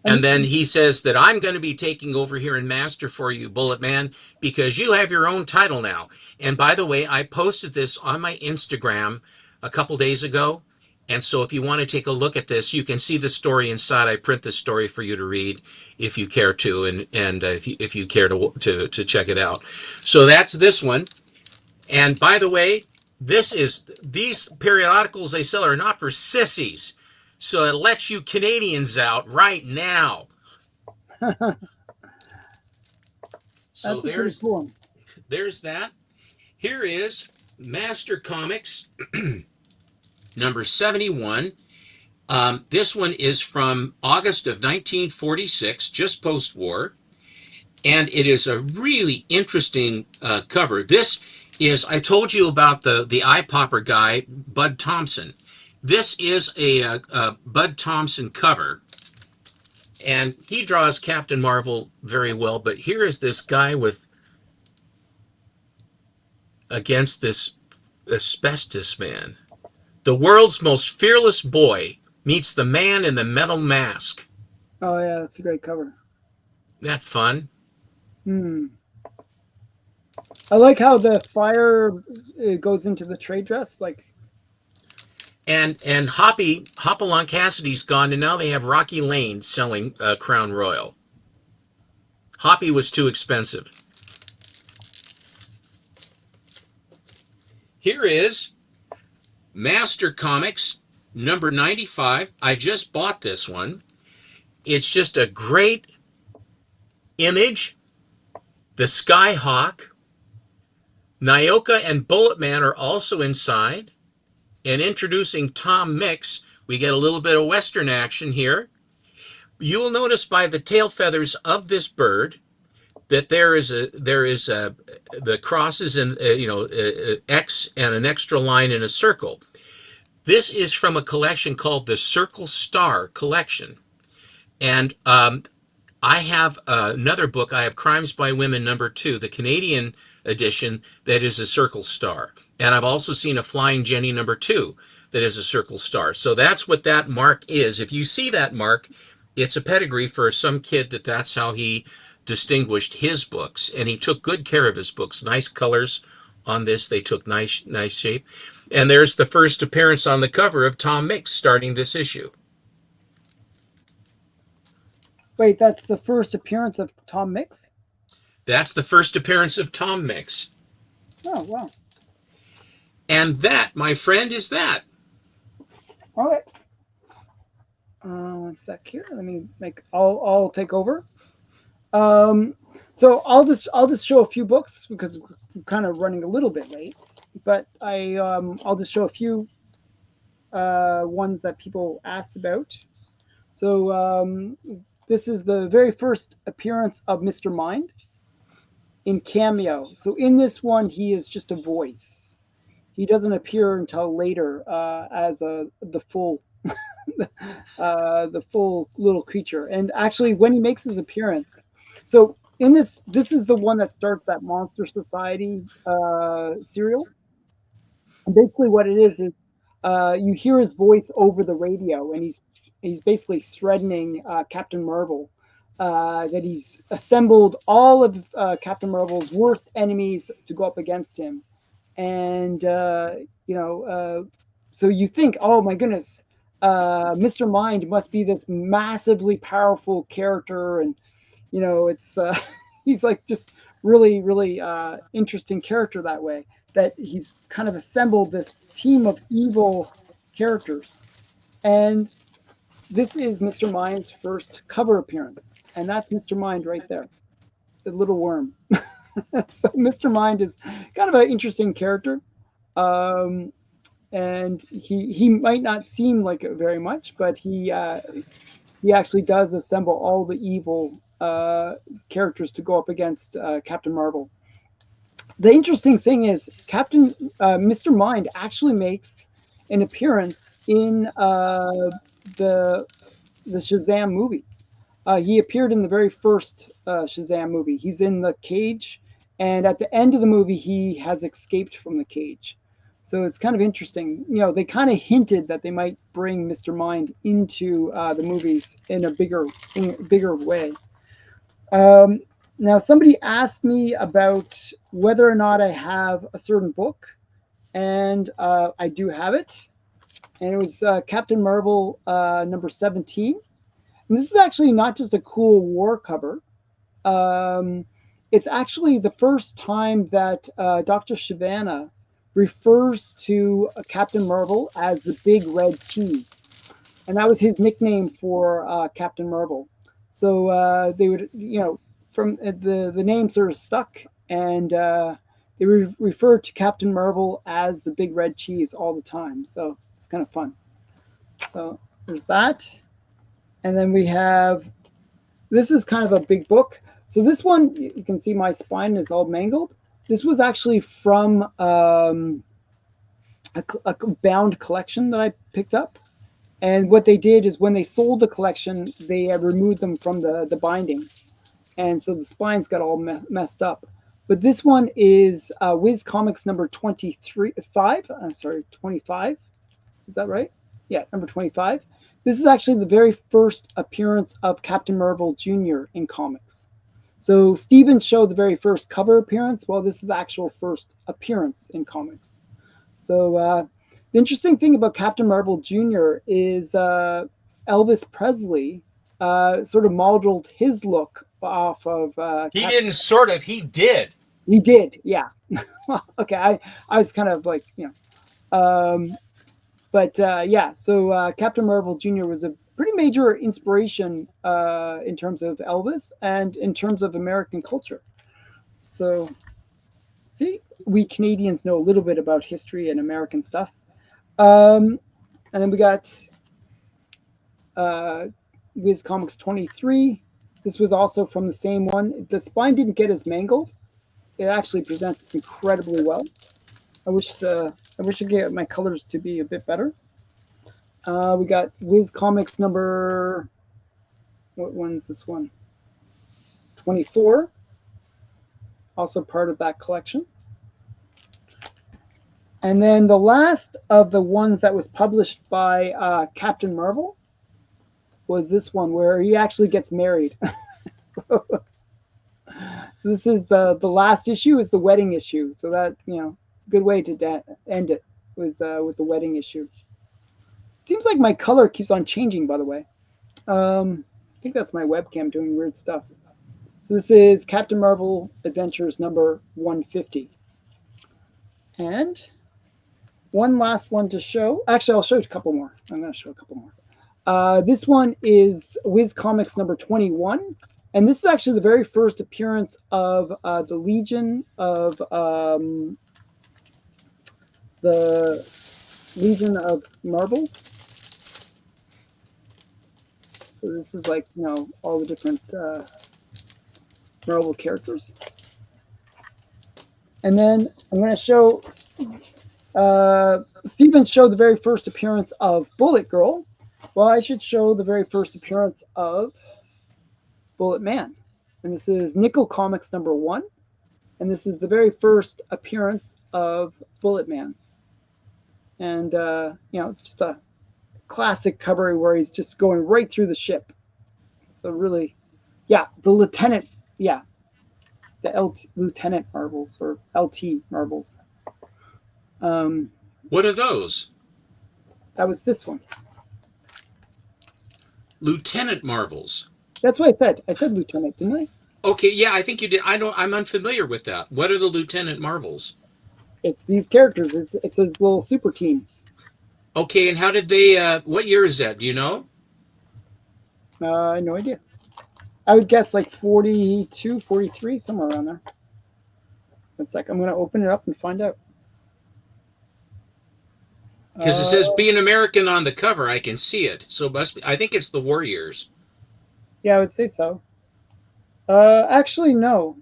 And then he says that I'm going to be taking over here and master for you, Bullet Man, because you have your own title now. And by the way, I posted this on my Instagram a couple days ago. And so if you want to take a look at this, you can see the story inside. I print the story for you to read if you care to, and if you care to check it out. So that's this one. And by the way, these periodicals they sell are not for sissies. So it lets you Canadians out right now. So there's that. Here is Master Comics number 71. This one is from August of 1946, just post-war. And it is a really interesting cover. This is, I told you about the eye popper guy, Bud Thompson. This is a Bud Thompson cover, and he draws Captain Marvel very well, but here is this guy against this asbestos man. The world's most fearless boy meets the man in the metal mask. Oh, yeah, that's a great cover. Isn't that fun? I like how the fire goes into the trade dress, like. And Hopalong Cassidy's gone, and now they have Rocky Lane selling Crown Royal. Hoppy was too expensive. Here is Master Comics number 95. I just bought this one. It's just a great image. The Skyhawk. Nyoka and Bullet Man are also inside. And introducing Tom Mix, we get a little bit of Western action here. You will notice by the tail feathers of this bird that there is the crosses and X and an extra line in a circle. This is from a collection called the Circle Star Collection, and I have another book. I have Crimes by Women number 2, the Canadian edition, that is a Circle Star. And I've also seen a Flying Jenny number 2 that is a Circle Star. So that's what that mark is. If you see that mark, it's a pedigree for some kid that's how he distinguished his books. And he took good care of his books. Nice colors on this. They took nice shape. And there's the first appearance on the cover of Tom Mix starting this issue. Wait, that's the first appearance of Tom Mix? That's the first appearance of Tom Mix. Oh, wow. And that, my friend, is that. Okay. One sec here. Let me I'll take over. So I'll just show a few books because we're kind of running a little bit late, but I'll just show a few ones that people asked about. So this is the very first appearance of Mr. Mind in Cameo. So in this one, he is just a voice. He doesn't appear until later as the full the full little creature. And actually, when he makes his appearance, so in this is the one that starts that Monster Society serial. And basically, what it is you hear his voice over the radio, and he's basically threatening Captain Marvel. That he's assembled all of Captain Marvel's worst enemies to go up against him, and you know, so you think, oh my goodness, Mr. Mind must be this massively powerful character, and it's he's like just really, really interesting character that way. That he's kind of assembled this team of evil characters, and this is Mr. Mind's first cover appearance, and that's Mr. Mind right there, the little worm. So Mr. Mind is kind of an interesting character. Um, and he might not seem like it very much, but he actually does assemble all the evil characters to go up against Captain Marvel. The interesting thing is Captain Mr. Mind actually makes an appearance in the the Shazam movies. He appeared in the very first Shazam movie. He's in the cage, and at the end of the movie, he has escaped from the cage. So it's kind of interesting. They kind of hinted that they might bring Mr. Mind into the movies in a bigger way. Um, Now, somebody asked me about whether or not I have a certain book, and I do have it. And it was Captain Marvel number 17. And this is actually not just a cool war cover. Um, it's actually the first time that Dr. Shyvana refers to Captain Marvel as the Big Red Cheese, and that was his nickname for Captain Marvel. So they would, from the name sort of stuck, and they refer to Captain Marvel as the Big Red Cheese all the time. So it's kind of fun. So there's that, and then we have this is kind of a big book. So this one, you can see my spine is all mangled. This was actually from a bound collection that I picked up. And what they did is when they sold the collection, they removed them from the binding. And so the spines got all messed up. But this one is Wiz Comics number 5. I'm sorry, 25. Is that right? Yeah, number 25. This is actually the very first appearance of Captain Marvel Jr. in comics. So Stevens showed the very first cover appearance. Well, this is the actual first appearance in comics. So the interesting thing about Captain Marvel Jr. is Elvis Presley sort of modeled his look off of He didn't sort of, he did. He did, yeah. Okay, I was kind of like, but yeah, so Captain Marvel Jr. was a pretty major inspiration in terms of Elvis and in terms of American culture. So, see, we Canadians know a little bit about history and American stuff. And then we got Wiz Comics 23. This was also from the same one. The spine didn't get as mangled. It actually presents incredibly well. I wish I could get my colors to be a bit better. We got Wiz Comics number, what one's this one? 24, also part of that collection. And then the last of the ones that was published by Captain Marvel was this one where he actually gets married. so, so this is the last issue is the wedding issue. So that, good way to end it was with the wedding issue. Seems like my color keeps on changing, by the way. I think that's my webcam doing weird stuff. So this is Captain Marvel Adventures number 150. And one last one to show. Actually, I'll show you a couple more. I'm going to show a couple more. This one is Wiz Comics number 21. And this is actually the very first appearance of the the Legion of Marbles. So this is like, all the different Marvel characters. And then I'm going to show Steven showed the very first appearance of Bullet Girl. Well, I should show the very first appearance of Bullet Man. And this is Nickel Comics #1. And this is the very first appearance of Bullet Man. And, it's just a classic cover where he's just going right through the ship. So really, yeah, the Lieutenant, yeah, the Lieutenant Marvels or LT Marvels. What are those? That was this one. Lieutenant Marvels. That's what I said. I said Lieutenant, didn't I? Okay, yeah, I think you did. I'm unfamiliar with that. What are the Lieutenant Marvels? It's these characters. It's his little super team. Okay, and how did they? What year is that? Do you know? No idea. I would guess like 42, 43, somewhere around there. One sec. I'm going to open it up and find out. Because it says "Be an American" on the cover. I can see it. So must be. I think it's the war years. Yeah, I would say so. Actually, no.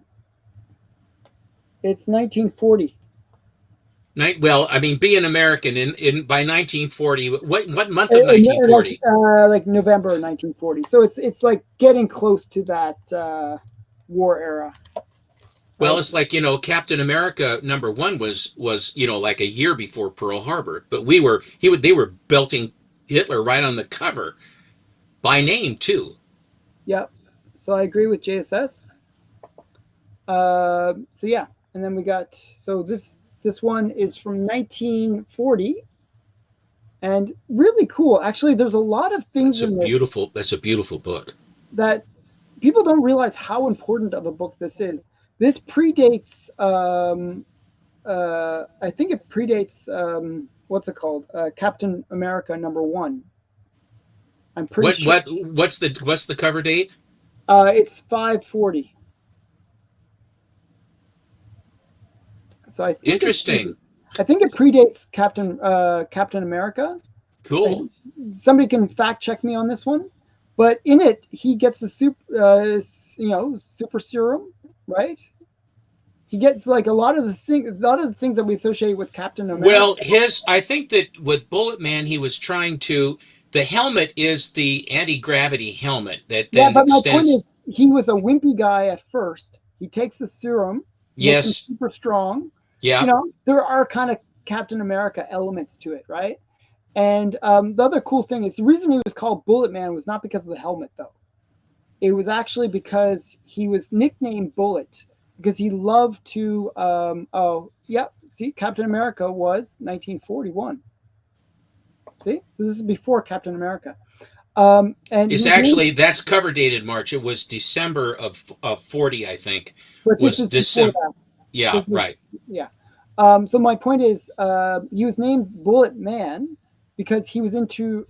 It's 1940. Well, I mean, "Be an American" in by 1940. What month of 1940? Like November 1940. So it's like getting close to that war era. Well, it's like, Captain America #1 was like a year before Pearl Harbor, but they were belting Hitler right on the cover by name too. Yep. So I agree with JSS. So yeah, and then we got this one is from 1940, and really cool. Actually, there's a lot of things in this That's a beautiful book. that people don't realize how important of a book this is. This predates. I think it predates. What's it called? Captain America #1. I'm pretty sure. What's the cover date? It's 540. So I think Interesting. I think it predates Captain America. Cool. Somebody can fact check me on this one, but in it he gets the super serum, right? He gets like a lot of the things that we associate with Captain America. Well, I think that with Bullet Man, he was trying to. The helmet is the anti-gravity helmet that then but my point extends. is, he was a wimpy guy at first. He takes the serum, makes him Yes. super strong. Yeah. There are kind of Captain America elements to it, right? And the other cool thing is the reason he was called Bullet Man was not because of the helmet, though. It was actually because he was nicknamed Bullet because he loved to. See, Captain America was 1941. See, so this is before Captain America. And It's actually that's cover dated March. It was December of 40, I think. But this Was is before December? that. Yeah, right. Yeah. So my point is, he was named Bullet Man because he was into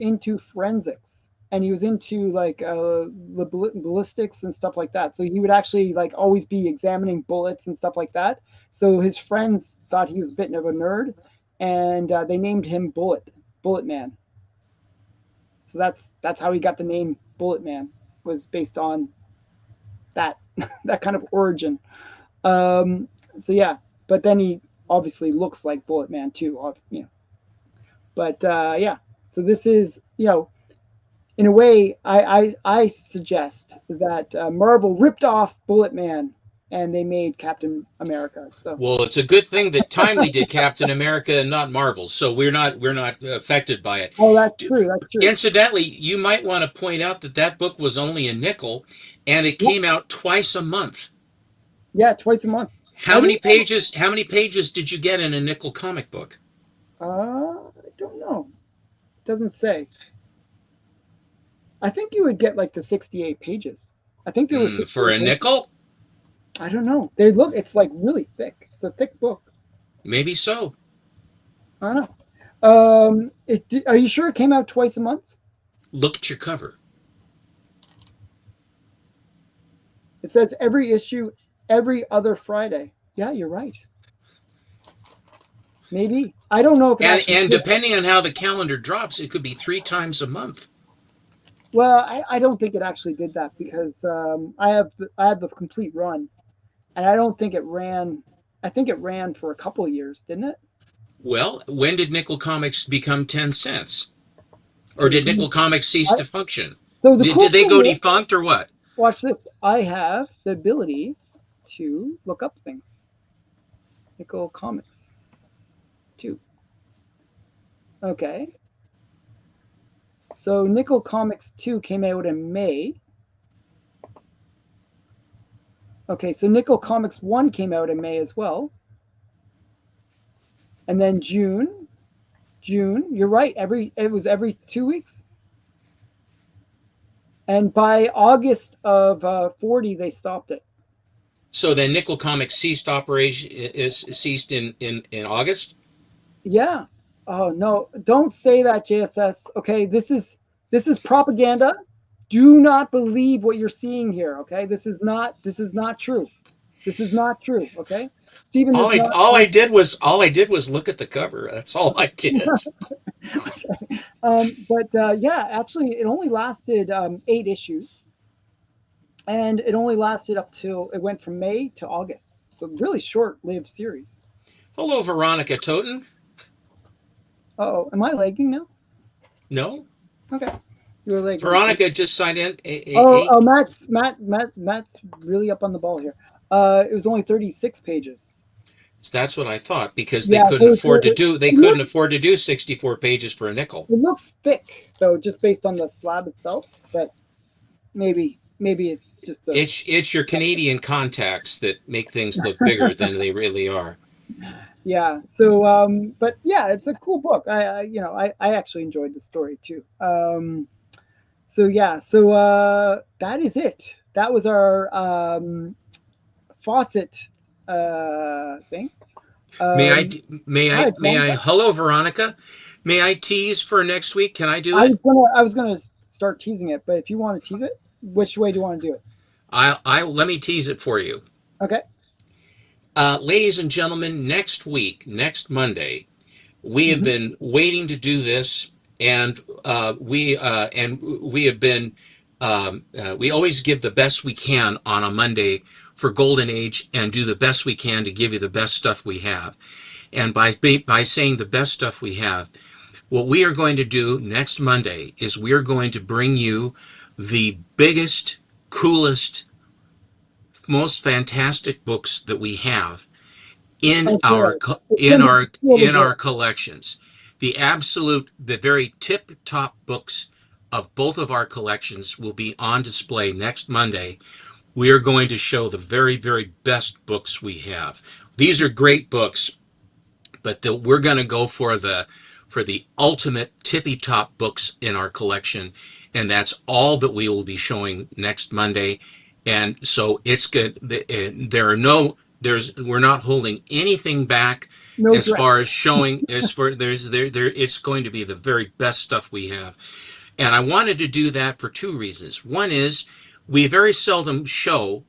forensics and he was into like ballistics and stuff like that. So he would actually like always be examining bullets and stuff like that. So his friends thought he was a bit of a nerd, and they named him Bullet Man. So that's how he got the name Bullet Man, was based on that that kind of origin. So yeah, but then he obviously looks like Bullet Man too, But yeah, so this is in a way, I suggest that Marvel ripped off Bullet Man and they made Captain America. So Well, it's a good thing that Timely did Captain America and not Marvel, so we're not affected by it. that's true. That's true. Incidentally, you might want to point out that book was only a nickel, and it Yeah, came out twice a month. yeah, twice a month. How many pages? How many pages did you get in a nickel comic book? I don't know. It doesn't say. I think you would get like the 68 pages. I think there were 68 For a pages. nickel? I don't know. It's like really thick. It's a thick book. Maybe so. I don't know. Are you sure it came out twice a month? Look at your cover. It says every issue every other Friday. Yeah, you're right. Maybe. I don't know if it actually And did. depending on how the calendar drops, it could be 3 times a month. Well, I don't think it actually did that because I have the complete run, and I don't think it ran. I think it ran for a couple of years, didn't it? Well, when did Nickel Comics become 10 cents? Or Okay. did Nickel Comics cease I, to function? so the Did cool they go thing is, defunct or what? watch this. I have the ability to look up things. Nickel Comics 2. Okay. So Nickel Comics 2 came out in May. Okay, so Nickel Comics 1 came out in May as well. And then June, you're right, it was every 2 weeks. And by August of 40 they stopped it. So then Nickel Comics ceased operation is ceased in August? Yeah. Oh no, don't say that, JSS. Okay, this is propaganda. Do not believe what you're seeing here, okay? This is not true. This is not true, okay? Stephen is not All I did was look at the cover. That's all I did. but yeah, actually it only lasted 8 issues, and it only lasted up till it went from May to August. So really short-lived series. Hello, Veronica Toten. Oh, am I lagging now? No, Okay, you were lagging before. Veronica just signed in. Oh, Matt's really up on the ball here. It was only 36 pages. That's what I thought because Yeah, so they it couldn't looks afford to do 64 pages for a nickel. it looks thick though, just based on the slab itself. But maybe it's just a It's your Canadian contacts that make things look bigger than they really are. yeah. So but yeah, it's a cool book. I actually enjoyed the story too. So yeah, so that is it. That was our faucet thing. May I Um, Hi, may I Blanca. hello Veronica? May I tease for next week? Can I do I it? was gonna start teasing it, but if you want to tease it, which way do you want to do it? I let me tease it for you. Okay. Ladies and gentlemen, next week, next Monday, we have Hmm. been waiting to do this, and we have been we always give the best we can on a Monday for Golden Age, and do the best we can to give you the best stuff we have. And by saying the best stuff we have, what we are going to do next Monday is we are going to bring you the biggest, coolest, most fantastic books that we have in Oh, good. It's in gonna be our really good. collections. The very tip top books of both of our collections will be on display next Monday. We are going to show the very best books we have. These are great books, but we're going to go for the ultimate tippy top books in our collection, and that's all that we will be showing next Monday. And so it's good. There are no there's we're not holding anything back No as dress. far as showing as for there it's going to be the very best stuff we have. And I wanted to do that for two reasons. One is we very seldom show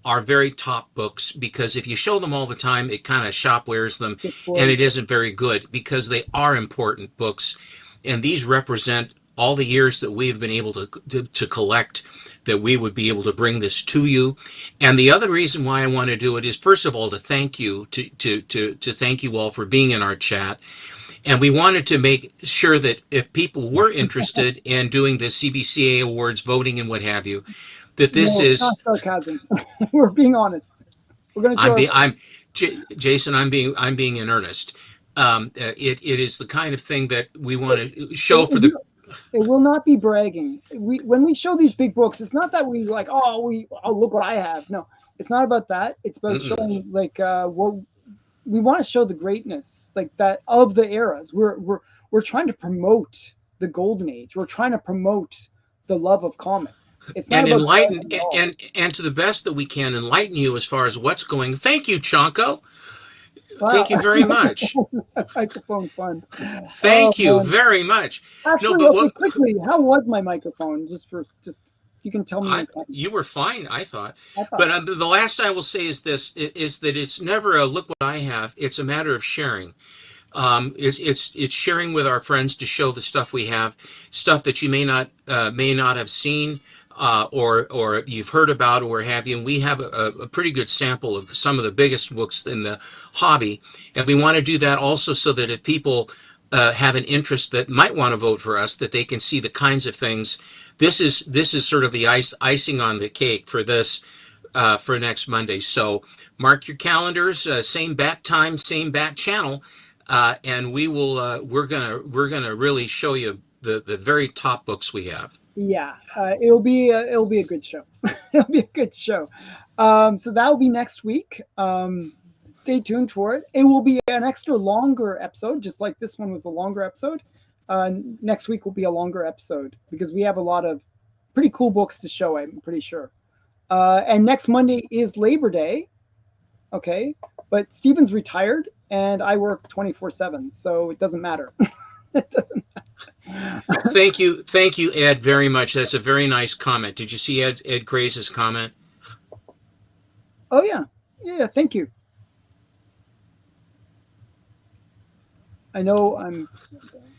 are very top books, because if you show them all the time, it kind of shop wears them, It's and boring. it isn't very good, because they are important books, and these represent all the years that we have been able to collect, that we would be able to bring this to you. And the other reason why I want to do it is, first of all, to thank you to thank you all for being in our chat. And we wanted to make sure that if people were interested in doing the CBCA awards voting and what have you, that this No, it's is not sarcasm. We're being honest. We're gonna show I'm our being I'm Jason. I'm being in earnest. It is the kind of thing that we want to it, show for it, the. it will not be bragging. When we show these big books, it's not that we like, oh look what I have. No, it's not about that. It's about Mm-mm. showing like what we want to show, the greatness like that of the eras. We're trying to promote the golden age. We're trying to promote the love of comics. It's not And about enlighten bragging at all. and to the best that we can enlighten you as far as what's going. Thank you, Chonko. Wow, Thank you very much. microphone fun. Oh Thank you man. very much. No, Actually, but okay, what quickly, how was my microphone? Just You can tell me anytime. You were fine, I thought. I thought. But the last I will say is this: is that it's never a look what I have. It's a matter of sharing. It's sharing with our friends to show the stuff we have, stuff that you may not have seen, or you've heard about or have you. And we have a pretty good sample of some of the biggest books in the hobby, and we want to do that also so that if people have an interest that might want to vote for us, that they can see the kinds of things. This is sort of the icing on the cake for this for next Monday. So mark your calendars. Same bat time, same bat channel. And we will. We're gonna really show you the very top books we have. Yeah, it'll be a good show. It'll be a good show. So that'll be next week. Stay tuned for it. It will be an extra longer episode, just like this one was a longer episode. Next week will be a longer episode because we have a lot of pretty cool books to show. I'm pretty sure. And next Monday is Labor Day. Okay, but Steven's retired and I work 24/7, so it doesn't matter. It doesn't matter. Thank you, Ed, very much. That's a very nice comment. Did you see Ed Craze's comment? Oh yeah, yeah. Thank you. I know I'm.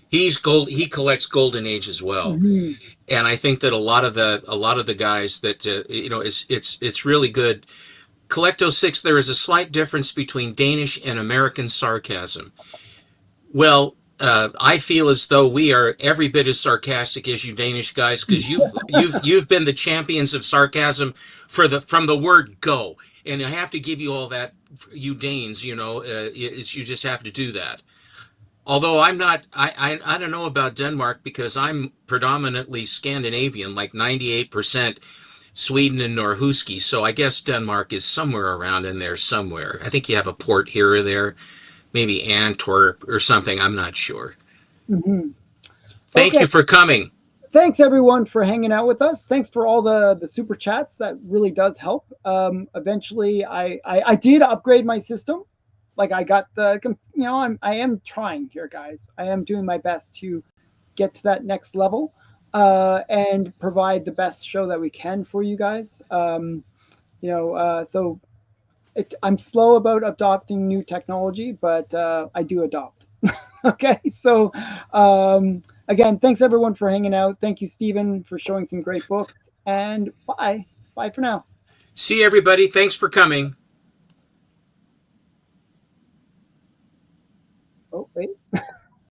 He's gold. He collects Golden Age as well, and I think that a lot of the guys that it's really good. Collecto 6, there is a slight difference between Danish and American sarcasm. Well, I feel as though we are every bit as sarcastic as you Danish guys because you've been the champions of sarcasm from the word go, and I have to give you all that, you Danes. You just have to do that. Although I'm not, I don't know about Denmark because I'm predominantly Scandinavian, like 98% Sweden and Norhuski. So I guess Denmark is somewhere around in there somewhere. I think you have a port here or there, maybe Antwerp or something. I'm not sure. Mm-hmm. Thank you for coming. Thanks everyone for hanging out with us. Thanks for all the super chats. That really does help. Eventually, I did upgrade my system. Like I got I am trying here, guys. I am doing my best to get to that next level and provide the best show that we can for you guys. So I'm slow about adopting new technology, but I do adopt. Okay, so again, thanks everyone for hanging out. Thank you, Stephen, for showing some great books. And bye for now. See everybody. Thanks for coming. Oh, wait.